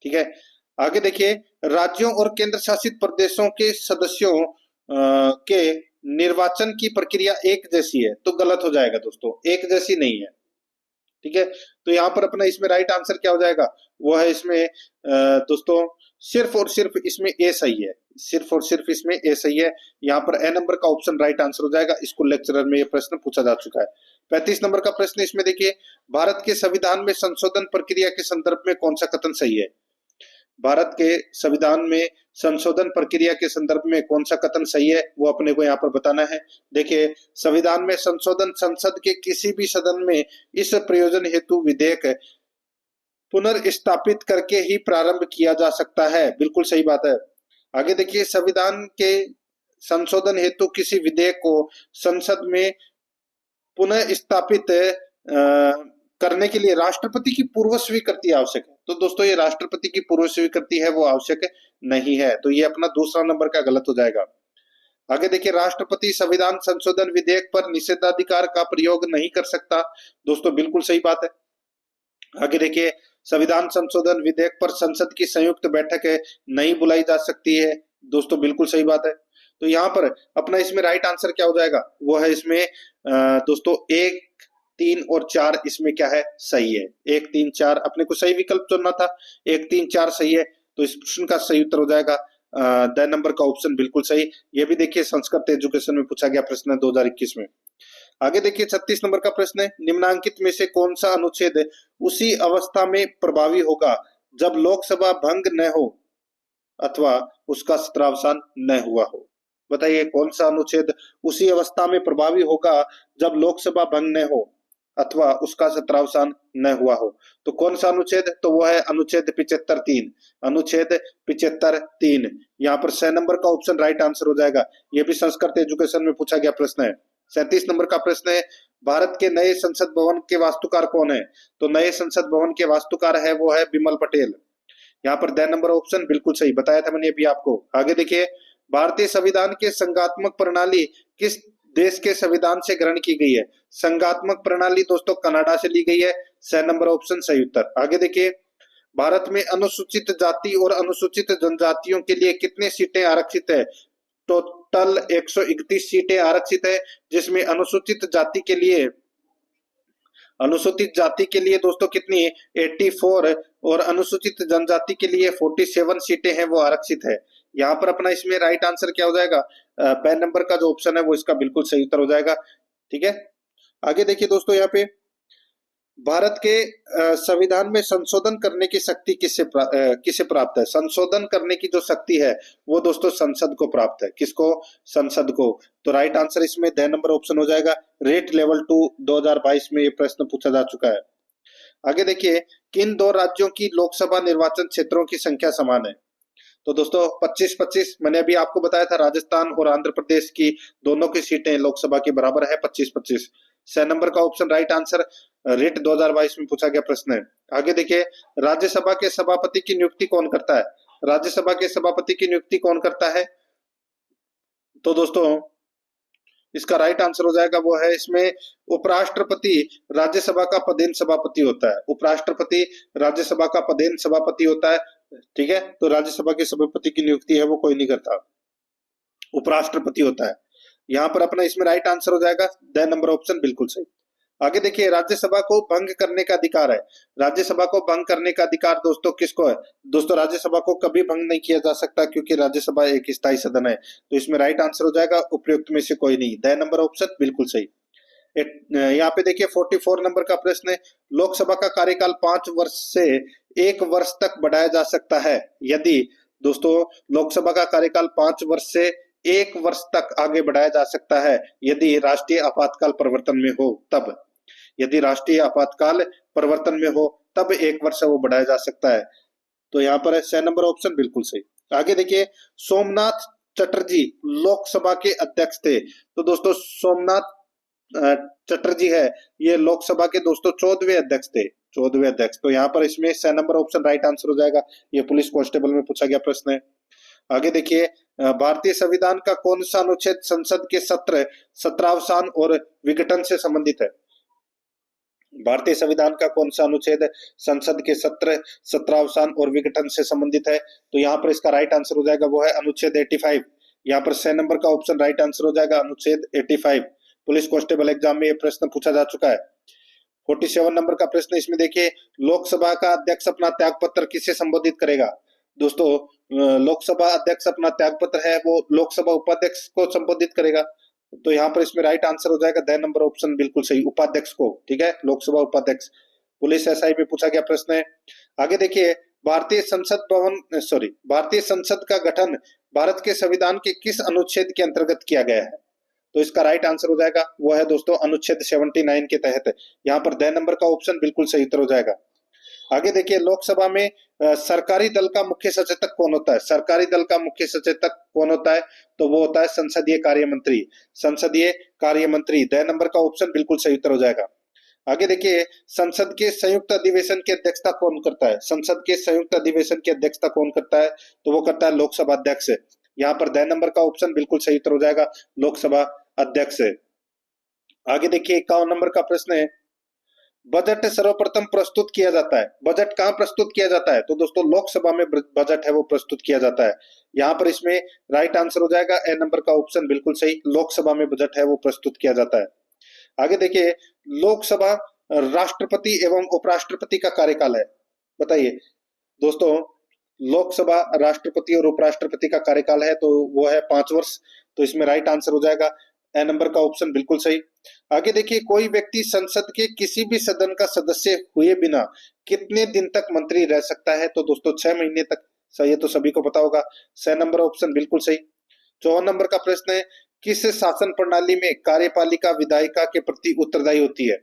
Speaker 1: ठीक है। आगे देखिए, राज्यों और केंद्र शासित प्रदेशों के सदस्यों के निर्वाचन की प्रक्रिया एक जैसी है, तो गलत हो जाएगा दोस्तों, एक जैसी नहीं है, ठीक है। तो यहाँ पर अपना इसमें राइट आंसर क्या हो जाएगा, वो है इसमें दोस्तों सिर्फ और सिर्फ इसमें ए सही है, सिर्फ और सिर्फ इसमें ए सही है। यहाँ पर ए नंबर का ऑप्शन राइट आंसर हो जाएगा, इसको लेक्चरर में ये प्रश्न पूछा जा चुका है। 35 नंबर का प्रश्न, इसमें देखिए, भारत के संविधान में संशोधन प्रक्रिया के संदर्भ में कौन सा कथन सही है। भारत के संविधान में संशोधन प्रक्रिया के संदर्भ में कौन सा कथन सही है वो अपने को यहाँ पर बताना है। देखिए, संविधान में संशोधन संसद के किसी भी सदन में इस प्रयोजन हेतु विधेयक पुनर्स्थापित करके ही प्रारंभ किया जा सकता है, बिल्कुल सही बात है। आगे देखिए, संविधान के संशोधन हेतु किसी विधेयक को संसद में पुनः स्थापित करने के लिए राष्ट्रपति की पूर्व स्वीकृति आवश्यक है, तो दोस्तों ये राष्ट्रपति की पूर्व स्वीकृति है वो आवश्यक नहीं है, तो ये अपना दूसरा नंबर का गलत हो जाएगा। आगे देखिए, राष्ट्रपति संविधान संशोधन विधेयक पर निषेधाधिकार का प्रयोग नहीं कर सकता, दोस्तों बिल्कुल सही बात है। आगे देखिए, संविधान संशोधन विधेयक पर संसद की संयुक्त बैठक नहीं बुलाई जा सकती है, दोस्तों बिल्कुल सही बात है। तो यहाँ पर अपना इसमें राइट आंसर क्या हो जाएगा, वो है इसमें दोस्तों 1, 3 और 4 इसमें क्या है, सही है। 1, 3, 4 अपने को सही विकल्प चुनना था, 1, 3, 4 सही है, तो इस प्रश्न का सही उत्तर हो जाएगा द नंबर का ऑप्शन बिल्कुल सही। ये भी देखिए संस्कृत एजुकेशन में पूछा गया प्रश्न है 2021 में। आगे देखिए, 36 नंबर का प्रश्न है, निम्नांकित में से कौन सा अनुच्छेद उसी अवस्था में प्रभावी होगा जब लोकसभा भंग न हो अथवा उसका सत्रावसान न हुआ हो। बताइए कौन सा अनुच्छेद उसी अवस्था में प्रभावी होगा जब लोकसभा भंग न हो अथवा उसका सत्रावसान न हुआ हो। तो कौन सा अनुच्छेद, तो वो है अनुच्छेद 75(3), अनुच्छेद 75(3। यहाँ पर 6 नंबर का ऑप्शन राइट आंसर हो जाएगा, ये भी संस्कृत एजुकेशन में पूछा गया प्रश्न है। 37 नंबर का प्रश्न है, भारत के नए संसद भवन के वास्तुकार कौन है। तो नए संसद भवन के वास्तुकार है वो है बिमल पटेल। यहाँ पर द नंबर ऑप्शन बिल्कुल सही बताया था मैंने अभी आपको। आगे देखिए, भारतीय संविधान के संघात्मक प्रणाली किस देश के संविधान से ग्रहण की गई है। संघात्मक प्रणाली दोस्तों कनाडा से ली गई है, 6 नंबर ऑप्शन सही उत्तर। आगे देखिए, भारत में अनुसूचित जाति और अनुसूचित जनजातियों के लिए कितने सीटें आरक्षित है। टोटल 131 सीटें आरक्षित है, जिसमें अनुसूचित जाति के लिए दोस्तों कितनी 84 और अनुसूचित जनजाति के लिए 47 सीटें हैं वो आरक्षित है। यहाँ पर अपना इसमें राइट आंसर क्या हो जाएगा, पैन नंबर का जो ऑप्शन है वो इसका बिल्कुल सही उत्तर हो जाएगा, ठीक है। आगे देखिए दोस्तों, यहाँ पे भारत के संविधान में संशोधन करने की शक्ति किसे प्राप्त है? संशोधन करने की जो शक्ति है वो दोस्तों संसद को प्राप्त है। किसको? संसद को। तो राइट आंसर इसमें द नंबर ऑप्शन हो जाएगा। रेट लेवल 2 2022 में ये प्रश्न पूछा जा चुका है। आगे देखिए, किन दो राज्यों की लोकसभा निर्वाचन क्षेत्रों की संख्या समान है? तो दोस्तों 25-25, मैंने अभी आपको बताया था राजस्थान और आंध्र प्रदेश की दोनों की सीटें लोकसभा की बराबर है 25-25। 6 नंबर का ऑप्शन राइट आंसर। रेट 2022 में पूछा गया प्रश्न है। आगे देखिए, राज्यसभा के सभापति की नियुक्ति कौन करता है? राज्यसभा के सभापति की नियुक्ति कौन करता है? तो दोस्तों इसका राइट आंसर हो जाएगा वो है इसमें उपराष्ट्रपति राज्यसभा का पदेन सभापति होता है। उपराष्ट्रपति राज्यसभा का पदेन सभापति होता है। ठीक है, तो राज्यसभा के सभापति की नियुक्ति है वो कोई नहीं करता, उपराष्ट्रपति होता है। यहाँ पर अपना इसमें राइट आंसर हो जाएगा द नंबर ऑप्शन, बिल्कुल सही। आगे देखिए, राज्यसभा को भंग करने का अधिकार है। राज्यसभा को भंग करने का अधिकार दोस्तों किसको है? दोस्तों राज्यसभा को कभी भंग नहीं किया जा सकता क्योंकि राज्यसभा एक स्थायी सदन है। तो इसमें राइट आंसर हो जाएगा उपयुक्त में से कोई नहीं, द नंबर ऑप्शन बिल्कुल सही। यहाँ पे देखिए 44 नंबर का प्रश्न है, लोकसभा का कार्यकाल 5 वर्ष से 1 वर्ष तक बढ़ाया जा सकता है यदि, दोस्तों लोकसभा का कार्यकाल 5 वर्ष से 1 वर्ष तक आगे बढ़ाया जा सकता है यदि राष्ट्रीय आपातकाल परिवर्तन में हो तब। यदि राष्ट्रीय आपातकाल परिवर्तन में हो तब 1 वर्ष वो बढ़ाया जा सकता है। तो यहाँ पर है 6 नंबर ऑप्शन बिल्कुल सही। आगे देखिए, सोमनाथ चटर्जी लोकसभा के अध्यक्ष थे। तो दोस्तों सोमनाथ चटर्जी है ये लोकसभा के दोस्तों 14वें अध्यक्ष थे, 14वें अध्यक्ष। तो यहाँ पर इसमें 6 नंबर ऑप्शन राइट आंसर हो जाएगा। ये पुलिस कांस्टेबल में पूछा गया प्रश्न है। आगे देखिए, भारतीय संविधान का कौन सा अनुच्छेद संसद के सत्र, सत्रावसान और विघटन से संबंधित है? भारतीय संविधान का कौन सा अनुच्छेद संसद के सत्र, सत्रावसान और विघटन से संबंधित है? तो यहाँ पर इसका राइट आंसर हो जाएगा वो है अनुच्छेद 85। यहाँ पर 6 नंबर का ऑप्शन राइट आंसर हो जाएगा अनुच्छेद 85। पुलिस कांस्टेबल एग्जाम में ये प्रश्न पूछा जा चुका है। 47 नंबर का प्रश्न इसमें देखिए, लोकसभा का अध्यक्ष अपना त्याग पत्र किसे संबोधित करेगा? दोस्तों लोकसभा अध्यक्ष अपना त्याग पत्र है वो लोकसभा उपाध्यक्ष को संबोधित करेगा। तो यहाँ पर इसमें राइट आंसर हो जाएगा द नंबर ऑप्शन बिल्कुल सही, उपाध्यक्ष को। ठीक है, लोकसभा उपाध्यक्ष। पुलिस एसआई में पूछा गया प्रश्न है। आगे देखिए, भारतीय संसद का गठन भारत के संविधान के किस अनुच्छेद के अंतर्गत किया गया है? तो इसका राइट आंसर हो जाएगा वो है दोस्तों अनुच्छेद 79 के तहत। यहाँ पर द नंबर का ऑप्शन बिल्कुल सही उत्तर हो जाएगा। आगे देखिए, लोकसभा में सरकारी दल का मुख्य सचेतक कौन होता है? सरकारी दल का मुख्य सचेतक कौन होता है? तो वो होता है संसदीय कार्य मंत्री, संसदीय कार्य मंत्री। द नंबर का ऑप्शन बिल्कुल सही उत्तर हो जाएगा। आगे देखिए, संसद के संयुक्त अधिवेशन की अध्यक्षता कौन करता है? संसद के संयुक्त अधिवेशन की अध्यक्षता कौन करता है? तो वो करता है लोकसभा अध्यक्ष। यहाँ पर द नंबर का ऑप्शन बिल्कुल सही उत्तर हो जाएगा, लोकसभा अध्यक्ष। आगे देखिए 51 नंबर का प्रश्न है, बजट सर्वप्रथम प्रस्तुत किया जाता है, बजट कहाँ प्रस्तुत किया जाता है? तो दोस्तों लोकसभा में बजट है वो प्रस्तुत किया जाता है। यहाँ पर इसमें राइट आंसर हो जाएगा ए नंबर का ऑप्शन बिल्कुल सही, लोकसभा में बजट है वो प्रस्तुत किया जाता है। आगे देखिए, लोकसभा राष्ट्रपति एवं उपराष्ट्रपति का कार्यकाल है, बताइए दोस्तों। लोकसभा राष्ट्रपति और उपराष्ट्रपति का कार्यकाल है तो वो है 5 वर्ष। तो इसमें राइट आंसर हो जाएगा ए नंबर का ऑप्शन बिल्कुल सही। आगे देखिए, कोई व्यक्ति संसद के किसी भी सदन का सदस्य हुए बिना कितने दिन तक मंत्री रह सकता है? तो दोस्तों 6 महीने तक। सही है, तो सभी को पता होगा, 6 नंबर ऑप्शन बिल्कुल सही। 54 नंबर का प्रश्न है, किस शासन प्रणाली में कार्यपालिका विधायिका के प्रति उत्तरदायी होती है?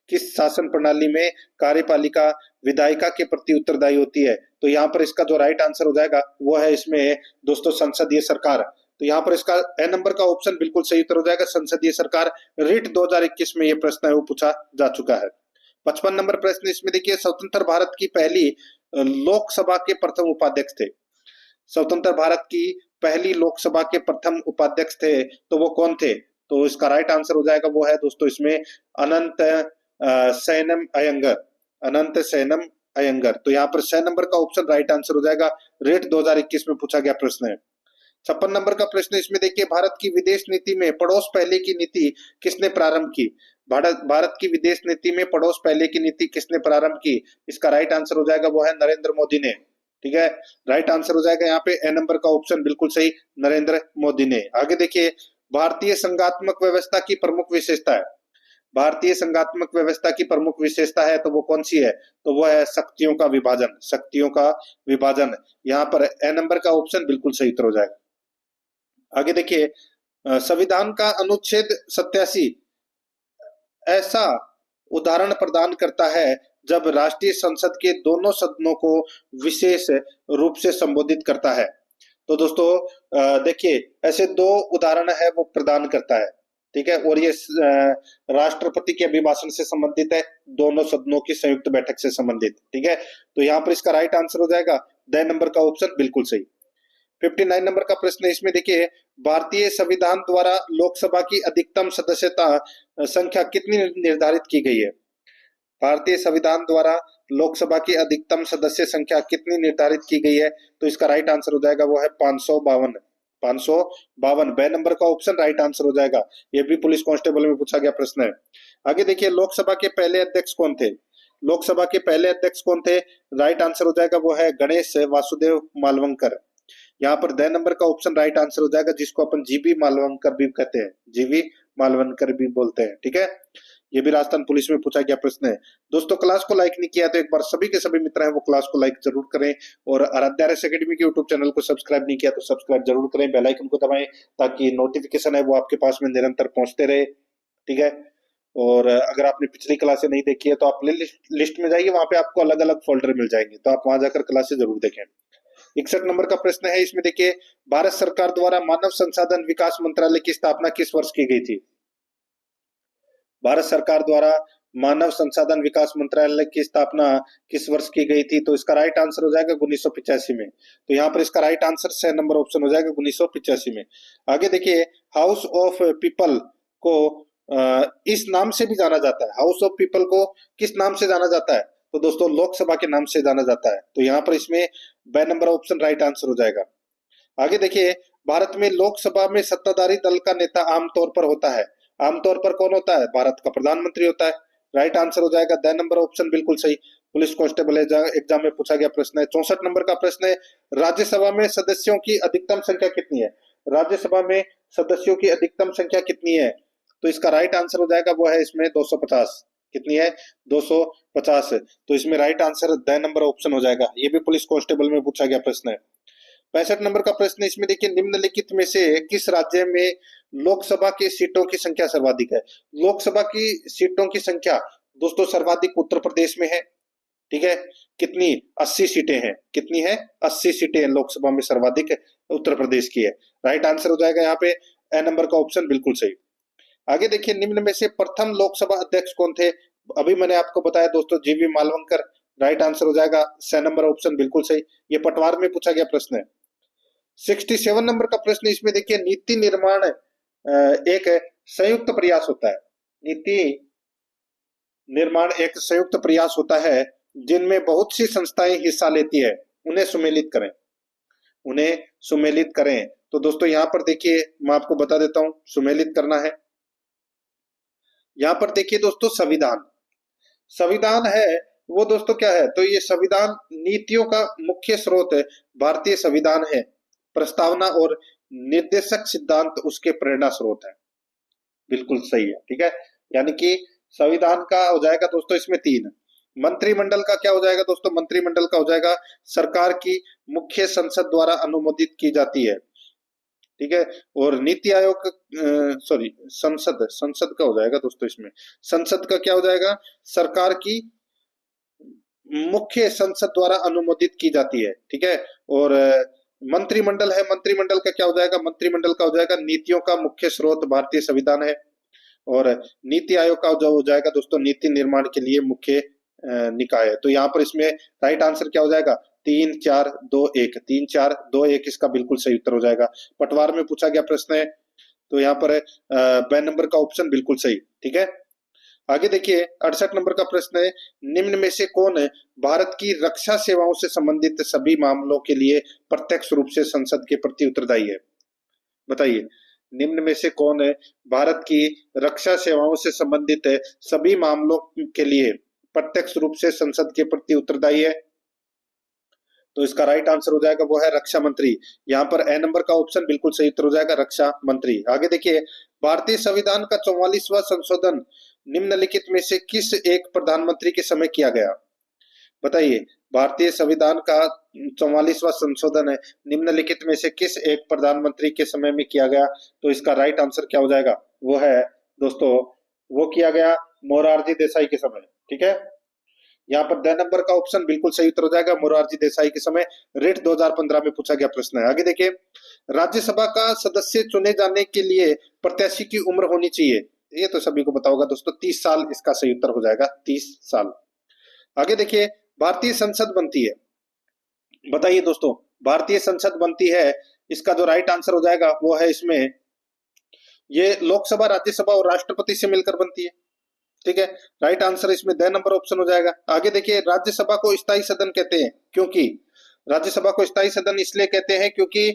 Speaker 1: किस शासन प्रणाली में कार्यपालिका विधायिका के प्रति उत्तरदायी होती है? तो यहाँ पर इसका जो राइट आंसर हो जाएगा वो है इसमें दोस्तों संसदीय सरकार। तो यहाँ पर इसका ए नंबर का ऑप्शन बिल्कुल सही उत्तर हो जाएगा, संसदीय सरकार। रिट 2021 में ये प्रश्न है वो पूछा जा चुका है। 55 नंबर प्रश्न इसमें देखिए, स्वतंत्र भारत की पहली लोकसभा के प्रथम उपाध्यक्ष थे। स्वतंत्र भारत की पहली लोकसभा के प्रथम उपाध्यक्ष थे तो वो कौन थे? तो इसका राइट आंसर हो जाएगा वो है दोस्तों इसमें अनंत सैनम अयंगर, अनंत सैनम अयंगर। तो यहाँ पर 6 नंबर का ऑप्शन राइट आंसर हो जाएगा, रेट 2021 में पूछा गया प्रश्न है। 56 नंबर का प्रश्न इसमें देखिए, भारत की विदेश नीति में पड़ोस पहले की नीति किसने प्रारंभ की? भारत की विदेश नीति में पड़ोस पहले की नीति किसने प्रारंभ की? इसका राइट आंसर हो जाएगा वो है नरेंद्र मोदी ने। ठीक है, राइट आंसर हो जाएगा यहाँ पे ए नंबर का ऑप्शन बिल्कुल सही, नरेंद्र मोदी ने। आगे देखिए, भारतीय संघात्मक व्यवस्था की प्रमुख विशेषता है। भारतीय संघात्मक व्यवस्था की प्रमुख विशेषता है तो वो कौन सी है? तो वो है शक्तियों का विभाजन, शक्तियों का विभाजन। यहाँ पर ए नंबर का ऑप्शन बिल्कुल सही उत्तर हो जाएगा। आगे देखिए, संविधान का अनुच्छेद 87 ऐसा उदाहरण प्रदान करता है जब राष्ट्रीय संसद के दोनों सदनों को विशेष रूप से संबोधित करता है। तो दोस्तों देखिए, ऐसे दो उदाहरण है वो प्रदान करता है, ठीक है, और ये राष्ट्रपति के अभिभाषण से संबंधित है, दोनों सदनों की संयुक्त बैठक से संबंधित, ठीक है। तो यहाँ पर इसका राइट आंसर हो जाएगा द नंबर का ऑप्शन बिल्कुल सही। 59 नंबर का प्रश्न है, इसमें देखिए, भारतीय संविधान द्वारा लोकसभा की अधिकतम सदस्यता संख्या कितनी निर्धारित की गई है? भारतीय संविधान द्वारा लोकसभा की अधिकतम सदस्य संख्या कितनी निर्धारित की गई है? तो इसका राइट आंसर हो जाएगा वो है 552। 552 बे नंबर का ऑप्शन राइट आंसर हो जाएगा। ये भी पुलिस कांस्टेबल में पूछा गया प्रश्न है। आगे देखिए, लोकसभा के पहले अध्यक्ष कौन थे? लोकसभा के पहले अध्यक्ष कौन थे? राइट आंसर हो जाएगा वो है गणेश वासुदेव मालवंकर। यहाँ पर द नंबर का ऑप्शन राइट आंसर हो जाएगा, जिसको अपन जीवी मालवंकर भी कहते हैं, जीवी मालवंकर भी बोलते हैं, ठीक है। ये भी राजस्थान पुलिस में पूछा गया प्रश्न है। दोस्तों, क्लास को लाइक नहीं किया तो एक बार सभी के सभी मित्र हैं वो क्लास को लाइक जरूर करें, और आराध्या RS एकेडमी के यूट्यूब चैनल को सब्सक्राइब नहीं किया तो सब्सक्राइब जरूर करें, बेल आइकन को दबाएं ताकि नोटिफिकेशन है वो आपके पास में निरंतर पहुंचते रहे, ठीक है। और अगर आपने पिछली क्लासें नहीं देखी है तो आप लिस्ट में जाइए, वहां पे आपको अलग अलग फोल्डर मिल जाएंगे, तो आप वहां जाकर क्लासें जरूर देखें। 61 नंबर का प्रश्न है, इसमें देखिए, भारत सरकार द्वारा मानव संसाधन विकास मंत्रालय की स्थापना किस वर्ष की गई थी? भारत सरकार द्वारा मानव संसाधन विकास मंत्रालय की स्थापना किस वर्ष की गई थी? तो इसका राइट आंसर हो जाएगा 1985 में। तो यहाँ पर इसका राइट आंसर 6 नंबर ऑप्शन हो जाएगा 1985 में। आगे देखिए, हाउस ऑफ पीपल को इस नाम से भी जाना जाता है। हाउस ऑफ पीपल को किस नाम से जाना जाता है? तो दोस्तों, लोकसभा के नाम से जाना जाता है। तो यहाँ पर इसमें बे नंबर ऑप्शन राइट आंसर हो जाएगा। आगे देखिए, भारत में लोकसभा में सत्ताधारी दल का नेता आमतौर पर होता है। आमतौर पर कौन होता है? भारत का प्रधानमंत्री होता है। राइट आंसर हो जाएगा द नंबर ऑप्शन बिल्कुल सही। पुलिस कांस्टेबल एग्जाम में पूछा गया प्रश्न है। 64 नंबर का प्रश्न है, राज्यसभा में सदस्यों की अधिकतम संख्या कितनी है? राज्यसभा में सदस्यों की अधिकतम संख्या कितनी है? तो इसका राइट आंसर हो जाएगा वो है इसमें 250। कितनी है? 250। तो इसमें right answer the number option हो जाएगा। ये भी पुलिस कांस्टेबल में पूछा गया प्रश्न है। 65 नंबर का प्रश्न, इसमें देखिए, निम्नलिखित में से किस राज्य में लोकसभा की सीटों की संख्या सर्वाधिक है? लोकसभा की सीटों की संख्या दोस्तों सर्वाधिक उत्तर प्रदेश में है, ठीक है। कितनी? 80 सीटें हैं। कितनी है? 80 सीटें लोकसभा में सर्वाधिक उत्तर प्रदेश की है। राइट आंसर हो जाएगा यहाँ पे ए नंबर का ऑप्शन बिल्कुल सही। आगे देखिए, निम्न में से प्रथम लोकसभा अध्यक्ष कौन थे? अभी मैंने आपको बताया दोस्तों, जीवी मालवंकर। राइट आंसर हो जाएगा 6 नंबर ऑप्शन बिल्कुल सही। ये पटवार में पूछा गया प्रश्न है। 67 नंबर का प्रश्न, इसमें देखिए, नीति निर्माण एक संयुक्त प्रयास होता है। नीति निर्माण एक संयुक्त प्रयास होता है जिनमें बहुत सी संस्थाएं हिस्सा लेती है। उन्हें सुमेलित करें, उन्हें सुमेलित करें। तो दोस्तों, यहाँ पर देखिए, मैं आपको बता देता हूं सुमेलित करना है। यहाँ पर देखिए दोस्तों, संविधान, संविधान है वो दोस्तों क्या है? तो ये संविधान नीतियों का मुख्य स्रोत है। भारतीय संविधान है, प्रस्तावना और निर्देशक सिद्धांत उसके प्रेरणा स्रोत है। बिल्कुल सही है, ठीक है। यानी कि संविधान का हो जाएगा दोस्तों इसमें 3। मंत्रिमंडल का क्या हो जाएगा दोस्तों? मंत्रिमंडल का हो जाएगा सरकार की मुख्य संसद द्वारा अनुमोदित की जाती है, ठीक है। और नीति आयोग सॉरी संसद, संसद का हो जाएगा दोस्तों इसमें। संसद का क्या हो जाएगा? सरकार की मुख्य संसद द्वारा अनुमोदित की जाती है, ठीक है। और मंत्रिमंडल है, मंत्रिमंडल का क्या हो जाएगा? मंत्रिमंडल का हो जाएगा नीतियों का मुख्य स्रोत भारतीय संविधान है। और नीति आयोग का जो हो जाएगा दोस्तों नीति निर्माण के लिए मुख्य निकाय है। तो यहाँ पर इसमें राइट आंसर क्या हो जाएगा? 3 4 2 1, 3 4 2 1 इसका बिल्कुल सही उत्तर हो जाएगा। पटवार में पूछा गया प्रश्न है, तो यहाँ पर बे नंबर का ऑप्शन बिल्कुल सही, ठीक है। आगे देखिए, 68 नंबर का प्रश्न है, निम्न में से कौन है भारत की रक्षा सेवाओं से संबंधित सभी मामलों के लिए प्रत्यक्ष रूप से संसद के प्रति उत्तरदायी है? बताइए, निम्न में से कौन है भारत की रक्षा सेवाओं से संबंधित सभी मामलों के लिए प्रत्यक्ष रूप से संसद के प्रति उत्तरदायी है? तो इसका राइट आंसर हो जाएगा वो है रक्षा मंत्री। यहाँ पर ए नंबर का ऑप्शन बिल्कुल सही उत्तर हो जाएगा, रक्षा मंत्री। आगे देखिए, भारतीय संविधान का 44वां संशोधन निम्नलिखित में से किस एक प्रधानमंत्री के समय किया गया? बताइए, भारतीय संविधान का 44वां संशोधन है, निम्नलिखित में से किस एक प्रधानमंत्री के समय में किया गया? तो इसका राइट आंसर क्या हो जाएगा? वो है दोस्तों, वो किया गया मोरारजी देसाई के समय। ठीक है, यहाँ पर द नंबर का ऑप्शन बिल्कुल सही उत्तर हो जाएगा, मोरारजी देसाई के समय। रेट 2015 में पूछा गया प्रश्न है। आगे देखिए, राज्यसभा का सदस्य चुने जाने के लिए प्रत्याशी की उम्र होनी चाहिए। ये तो सभी को पता होगा दोस्तों, 30 साल इसका सही उत्तर हो जाएगा, 30 साल। आगे देखिए, भारतीय संसद बनती है। बताइए दोस्तों, भारतीय संसद बनती है, इसका जो राइट आंसर हो जाएगा वो है इसमें, ये लोकसभा, राज्यसभा और राष्ट्रपति से मिलकर बनती है। ठीक है, राइट आंसर इसमें द नंबर ऑप्शन हो जाएगा। आगे देखिए, राज्यसभा को स्थायी सदन कहते हैं, क्योंकि राज्यसभा को स्थायी सदन इसलिए कहते हैं क्योंकि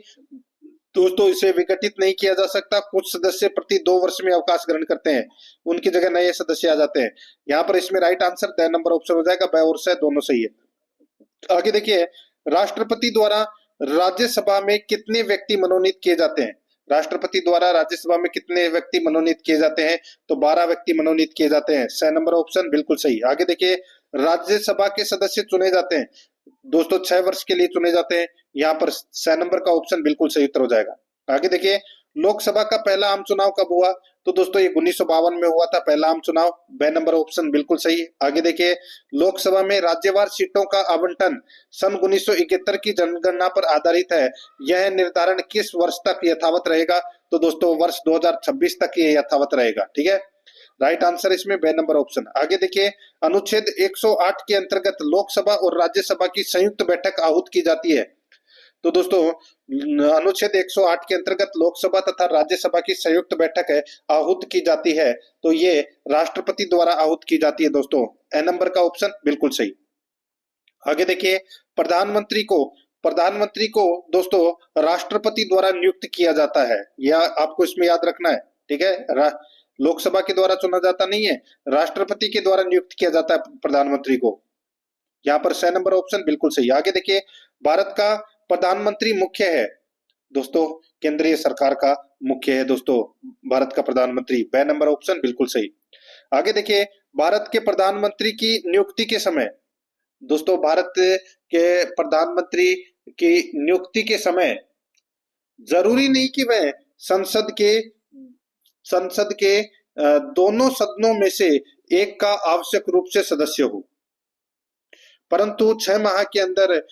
Speaker 1: दोस्तों इसे विघटित नहीं किया जा सकता। कुछ सदस्य प्रति 2 वर्ष में अवकाश ग्रहण करते हैं, उनकी जगह नए सदस्य आ जाते हैं। यहाँ पर इसमें right answer the number option हो जाएगा, ब और से दोनों सही है। आगे देखिए, राष्ट्रपति द्वारा राज्यसभा में कितने व्यक्ति मनोनीत किए जाते हैं? राष्ट्रपति द्वारा राज्यसभा में कितने व्यक्ति मनोनीत किए जाते हैं? तो 12 व्यक्ति मनोनीत किए जाते हैं। 6 नंबर ऑप्शन बिल्कुल सही। आगे देखिए, राज्यसभा के सदस्य चुने जाते हैं दोस्तों 6 वर्ष के लिए चुने जाते हैं। यहाँ पर 6 नंबर का ऑप्शन बिल्कुल सही उत्तर हो जाएगा। आगे देखिए, लोकसभा का पहला आम चुनाव कब हुआ? तो दोस्तों ये 1952 में हुआ था पहला आम चुनाव, ब नंबर ऑप्शन बिल्कुल सही। आगे देखिए, लोकसभा में राज्यवार सीटों का आवंटन सन 1971 की जनगणना पर आधारित है, यह निर्धारण किस वर्ष तक यथावत रहेगा? तो दोस्तों वर्ष 2026 तक ये यथावत रहेगा। ठीक है, राइट आंसर इसमें बे नंबर ऑप्शन। आगे देखिए, अनुच्छेद 108 के अंतर्गत लोकसभा और राज्यसभा की संयुक्त बैठक आहूत की जाती है। तो दोस्तों अनुच्छेद 108 के अंतर्गत लोकसभा तथा राज्यसभा की संयुक्त बैठक है आहूत की जाती है, तो ये राष्ट्रपति द्वारा आहूत की जाती है दोस्तों। ए नंबर का ऑप्शन बिल्कुल सही। आगे देखिए, प्रधानमंत्री को दोस्तों राष्ट्रपति द्वारा नियुक्त किया जाता है, यह आपको इसमें याद रखना है। ठीक है, लोकसभा के द्वारा चुना जाता नहीं है, राष्ट्रपति के द्वारा नियुक्त किया जाता है प्रधानमंत्री को। यहाँ पर 6 नंबर ऑप्शन बिल्कुल सही। आगे देखिए, भारत का प्रधानमंत्री मुख्य है दोस्तों, केंद्रीय सरकार का मुख्य है दोस्तों भारत का प्रधानमंत्री, ब नंबर ऑप्शन बिल्कुल सही। आगे देखिए, भारत के प्रधानमंत्री की नियुक्ति के समय दोस्तों, भारत के प्रधानमंत्री की नियुक्ति के समय जरूरी नहीं कि वह संसद के दोनों सदनों में से एक का आवश्यक रूप से सदस्य हो, परंतु 6 माह के अंदर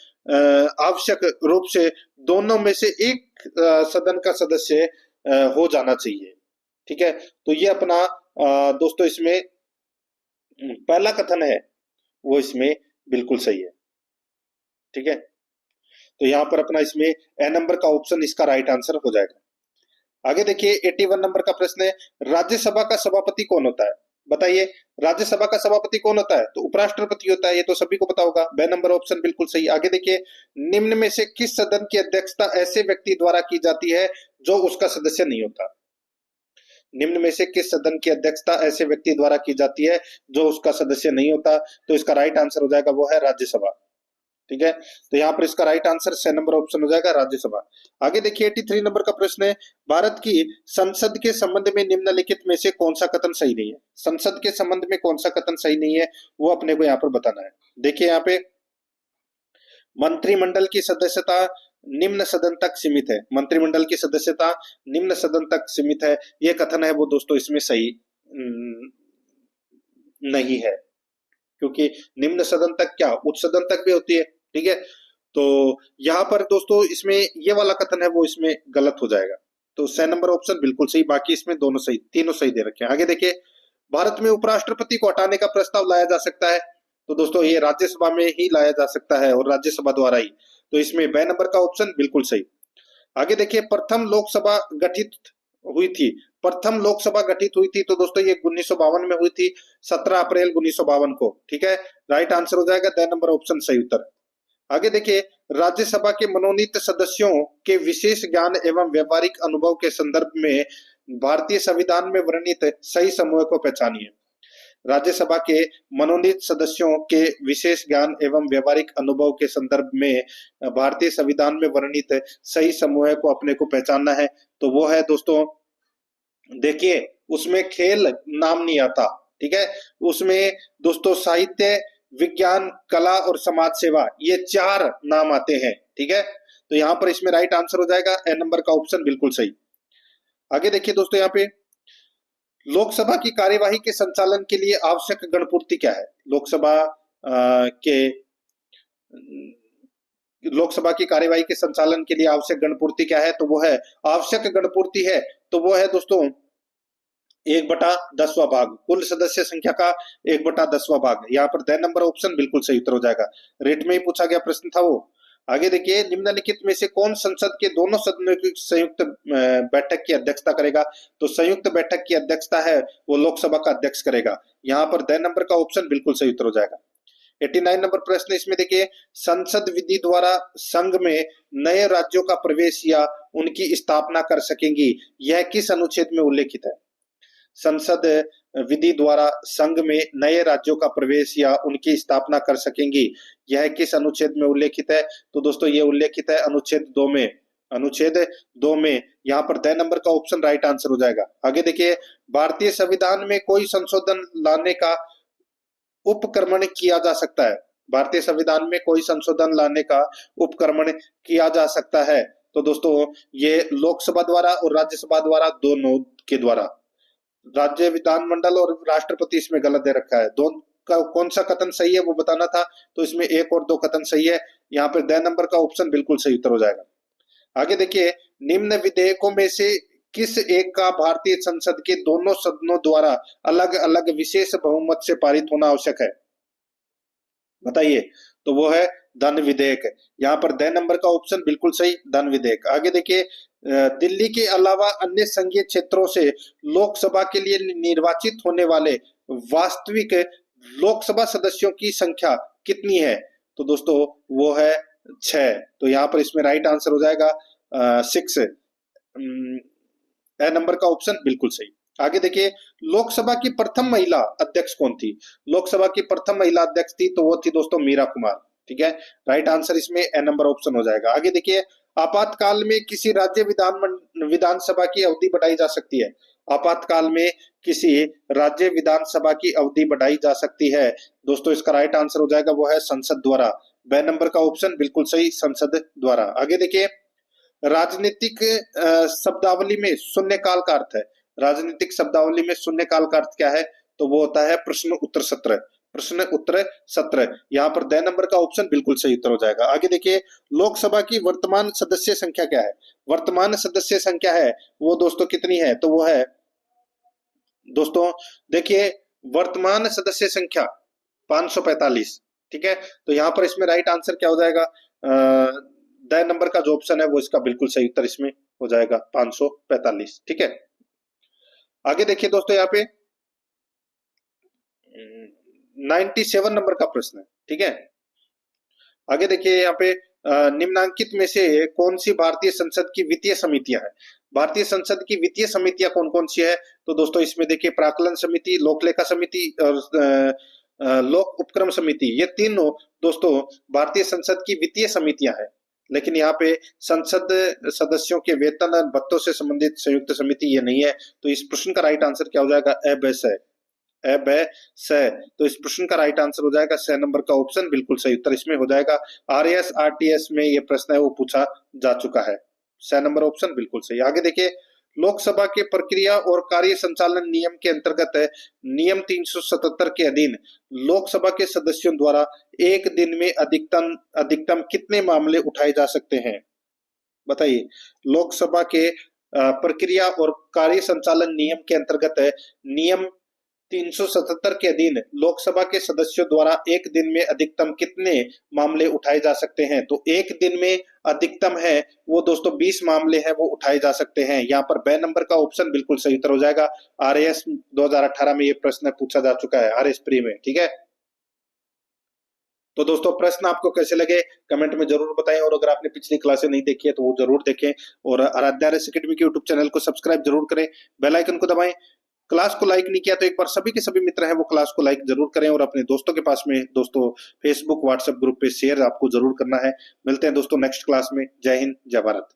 Speaker 1: आवश्यक रूप से दोनों में से एक सदन का सदस्य हो जाना चाहिए। ठीक है, तो ये अपना दोस्तों इसमें पहला कथन है वो इसमें बिल्कुल सही है। ठीक है, तो यहाँ पर अपना इसमें ए नंबर का ऑप्शन इसका राइट आंसर हो जाएगा। आगे देखिए, 81 नंबर का प्रश्न है, राज्यसभा का सभापति कौन होता है? बताइए, राज्यसभा का सभापति कौन होता है? तो उपराष्ट्रपति होता है, ये तो सभी को पता होगा, ब नंबर ऑप्शन बिल्कुल सही। आगे देखिए, निम्न में से किस सदन की अध्यक्षता ऐसे व्यक्ति द्वारा की जाती है जो उसका सदस्य नहीं होता? निम्न में से किस सदन की अध्यक्षता ऐसे व्यक्ति द्वारा की जाती है जो उसका सदस्य नहीं होता? तो इसका राइट आंसर हो जाएगा वो है राज्यसभा। ठीक है, तो यहाँ पर इसका राइट आंसर 6 नंबर ऑप्शन हो जाएगा राज्यसभा। आगे देखिए, 83 नंबर का प्रश्न है, भारत की संसद के संबंध में निम्नलिखित में से कौन सा कथन सही नहीं है? संसद के संबंध में कौन सा कथन सही नहीं है वो अपने को यहाँ पर बताना है। देखिए, यहाँ पे मंत्रिमंडल की सदस्यता निम्न सदन तक सीमित है, मंत्रिमंडल की सदस्यता निम्न सदन तक सीमित है, ये कथन है वो दोस्तों इसमें सही नहीं है, क्योंकि निम्न सदन तक क्या उच्च सदन तक भी होती है। ठीक है, तो यहाँ पर दोस्तों इसमें ये वाला कथन है वो इसमें गलत हो जाएगा, तो 6 नंबर ऑप्शन बिल्कुल सही, बाकी इसमें दोनों सही, तीनों सही दे रखे हैं। आगे देखिए, भारत में उपराष्ट्रपति को हटाने का प्रस्ताव लाया जा सकता है, तो दोस्तों ये राज्यसभा में ही लाया जा सकता है और राज्यसभा द्वारा ही, तो इसमें ब नंबर का ऑप्शन बिल्कुल सही। आगे देखिए, प्रथम लोकसभा गठित हुई थी, प्रथम लोकसभा गठित हुई थी तो दोस्तों ये 1952 में हुई थी, 17 अप्रैल 1952 को। ठीक है, राइट आंसर हो जाएगा द नंबर ऑप्शन सही उत्तर। आगे देखिए, राज्यसभा के मनोनीत सदस्यों के विशेष ज्ञान एवं व्यवहारिक अनुभव के संदर्भ में भारतीय संविधान में वर्णित सही समूह को पहचानिए। राज्यसभा के मनोनीत सदस्यों के विशेष ज्ञान एवं व्यवहारिक अनुभव के संदर्भ में भारतीय संविधान में वर्णित सही समूह को अपने को पहचानना है, तो वो है दोस्तों, देखिए उसमें खेल नाम नहीं आता, ठीक है। उसमें दोस्तों साहित्य, विज्ञान, कला और समाज सेवा, ये 4 नाम आते हैं, ठीक है। तो यहाँ पर इसमें राइट आंसर हो जाएगा ए नंबर का ऑप्शन बिल्कुल सही। आगे देखिए दोस्तों, यहाँ पे लोकसभा की कार्यवाही के संचालन के लिए आवश्यक गणपूर्ति क्या है? लोकसभा की कार्यवाही के संचालन के लिए आवश्यक गणपूर्ति क्या है? तो वो है, आवश्यक गणपूर्ति है तो वो है दोस्तों 1/10वां भाग, कुल सदस्य संख्या का 1/10वां भाग। यहाँ पर द नंबर ऑप्शन बिल्कुल सही उत्तर हो जाएगा। रेट में ही पूछा गया प्रश्न था वो। आगे देखिए, निम्नलिखित में से कौन संसद के दोनों सदनों की संयुक्त बैठक की अध्यक्षता करेगा? तो संयुक्त बैठक की अध्यक्षता है वो लोकसभा का अध्यक्ष करेगा। यहाँ पर द नंबर का ऑप्शन बिल्कुल सही उत्तर हो जाएगा। 89 नंबर प्रश्न, इसमें देखिए, संसद विधि द्वारा संघ में नए राज्यों का प्रवेश या उनकी स्थापना कर सकेंगी, यह किस अनुच्छेद में उल्लेखित है? संसद विधि द्वारा संघ में नए राज्यों का प्रवेश या उनकी स्थापना कर सकेंगी, यह किस अनुच्छेद में उल्लेखित है? तो दोस्तों ये उल्लेखित है अनुच्छेद 2 में। अनुच्छेद 2 में। यहाँ पर द नंबर का ऑप्शन राइट आंसर हो जाएगा। आगे देखिए, भारतीय संविधान में कोई संशोधन लाने का उपक्रमण किया जा सकता है। भारतीय संविधान में कोई संशोधन लाने का उपक्रमण किया जा सकता है। तो दोस्तों ये लोकसभा द्वारा और राज्यसभा द्वारा, दोनों के द्वारा। राज्य विधानमंडल और राष्ट्रपति इसमें गलत दे रखा है। दोनों का कौन सा कथन सही है वो बताना था, तो इसमें 1 और 2 कथन सही है। यहाँ पर द नंबर का ऑप्शन बिल्कुल सही उत्तर हो जाएगा। आगे देखिए, निम्न विधेयकों में से किस एक का भारतीय संसद के दोनों सदनों द्वारा अलग अलग विशेष बहुमत से पारित होना आवश्यक है? बताइए। तो वो है धन विधेयक। यहाँ पर द नंबर का ऑप्शन बिल्कुल सही, धन विधेयक। आगे देखिए, दिल्ली के अलावा अन्य संघीय क्षेत्रों से लोकसभा के लिए निर्वाचित होने वाले वास्तविक लोकसभा सदस्यों की संख्या कितनी है? तो दोस्तों वो है 6। तो यहाँ पर इसमें राइट आंसर हो जाएगा 6। नंबर का ऑप्शन बिल्कुल सही। आगे देखिए, लोकसभा की प्रथम महिला अध्यक्ष कौन थी? लोकसभा की प्रथम महिला अध्यक्ष थी तो वो थी दोस्तों मीरा कुमार, ठीक है। राइट आंसर इसमें ए नंबर ऑप्शन हो जाएगा। आगे देखिए, आपातकाल में किसी राज्य विधानसभा की अवधि बढ़ाई जा सकती है? आपातकाल में किसी राज्य विधानसभा की अवधि बढ़ाई जा सकती है। दोस्तों इसका राइट आंसर हो जाएगा वो है संसद द्वारा। ब नंबर का ऑप्शन बिल्कुल सही, संसद द्वारा। आगे देखिए, राजनीतिक शब्दावली में शून्यकाल का अर्थ है। राजनीतिक शब्दावली में शून्यकाल का अर्थ क्या है? तो वो होता है प्रश्न उत्तर सत्र। प्रश्न उत्तर सत्र। यहाँ पर द नंबर का ऑप्शन बिल्कुल सही उत्तर हो जाएगा। आगे देखिए, लोकसभा की वर्तमान सदस्य संख्या क्या है? वर्तमान सदस्य संख्या है वो दोस्तों कितनी है? तो वो है दोस्तों, देखिए, वर्तमान सदस्य संख्या 545, ठीक है। तो यहाँ पर इसमें राइट आंसर क्या हो जाएगा? द नंबर का जो ऑप्शन है वो इसका बिल्कुल सही उत्तर इसमें हो जाएगा 545, ठीक है। आगे देखिए दोस्तों, यहाँ पे 97 नंबर का प्रश्न है, ठीक है। आगे देखिए, यहाँ पे निम्नांकित में से कौन सी भारतीय संसद की वित्तीय समितियां हैं? भारतीय संसद की वित्तीय समितियां कौन कौन सी है? तो दोस्तों इसमें देखिए, प्राक्कलन समिति, लोक लेखा समिति और लोक उपक्रम समिति, ये तीनों दोस्तों भारतीय संसद की वित्तीय समितियां हैं। लेकिन यहाँ पे संसद सदस्यों के वेतन और भत्तों से संबंधित संयुक्त समिति ये नहीं है। तो इस प्रश्न का राइट आंसर क्या हो जाएगा? तो इस प्रश्न का राइट आंसर हो जाएगा 6 नंबर का ऑप्शन बिल्कुल सही उत्तर इसमें हो जाएगा। RAS RTS में ये प्रश्न है वो पूछा जा चुका है। 6 नंबर ऑप्शन बिल्कुल सही। आगे देखिए, लोकसभा के प्रक्रिया और कार्य संचालन नियम के अंतर्गत नियम 377 के अधीन लोकसभा के सदस्यों द्वारा एक दिन में अधिकतम कितने मामले उठाए जा सकते हैं? बताइए। लोकसभा के प्रक्रिया और कार्य संचालन नियम के अंतर्गत नियम 377 के अधीन लोकसभा के सदस्यों द्वारा एक दिन में अधिकतम कितने मामले उठाए जा सकते हैं? तो एक दिन में अधिकतम है वो दोस्तों 20 मामले हैं वो उठाए जा सकते हैं। यहाँ पर ब नंबर का ऑप्शन बिल्कुल सही उत्तर हो जाएगा। RAS 2018 में ये प्रश्न पूछा जा चुका है, RAS प्री में, ठीक है। तो दोस्तों प्रश्न आपको कैसे लगे कमेंट में जरूर बताएं, और अगर आपने पिछली क्लासें नहीं देखी है तो वो जरूर देखें, और आराध्या RS एकेडमी के यूट्यूब चैनल को सब्सक्राइब जरूर करें, बेल आइकन को दबाएं। क्लास को लाइक नहीं किया तो एक बार सभी के सभी मित्र हैं वो क्लास को लाइक जरूर करें, और अपने दोस्तों के पास में दोस्तों फेसबुक व्हाट्सएप ग्रुप पे शेयर आपको जरूर करना है। मिलते हैं दोस्तों नेक्स्ट क्लास में। जय हिंद, जय भारत।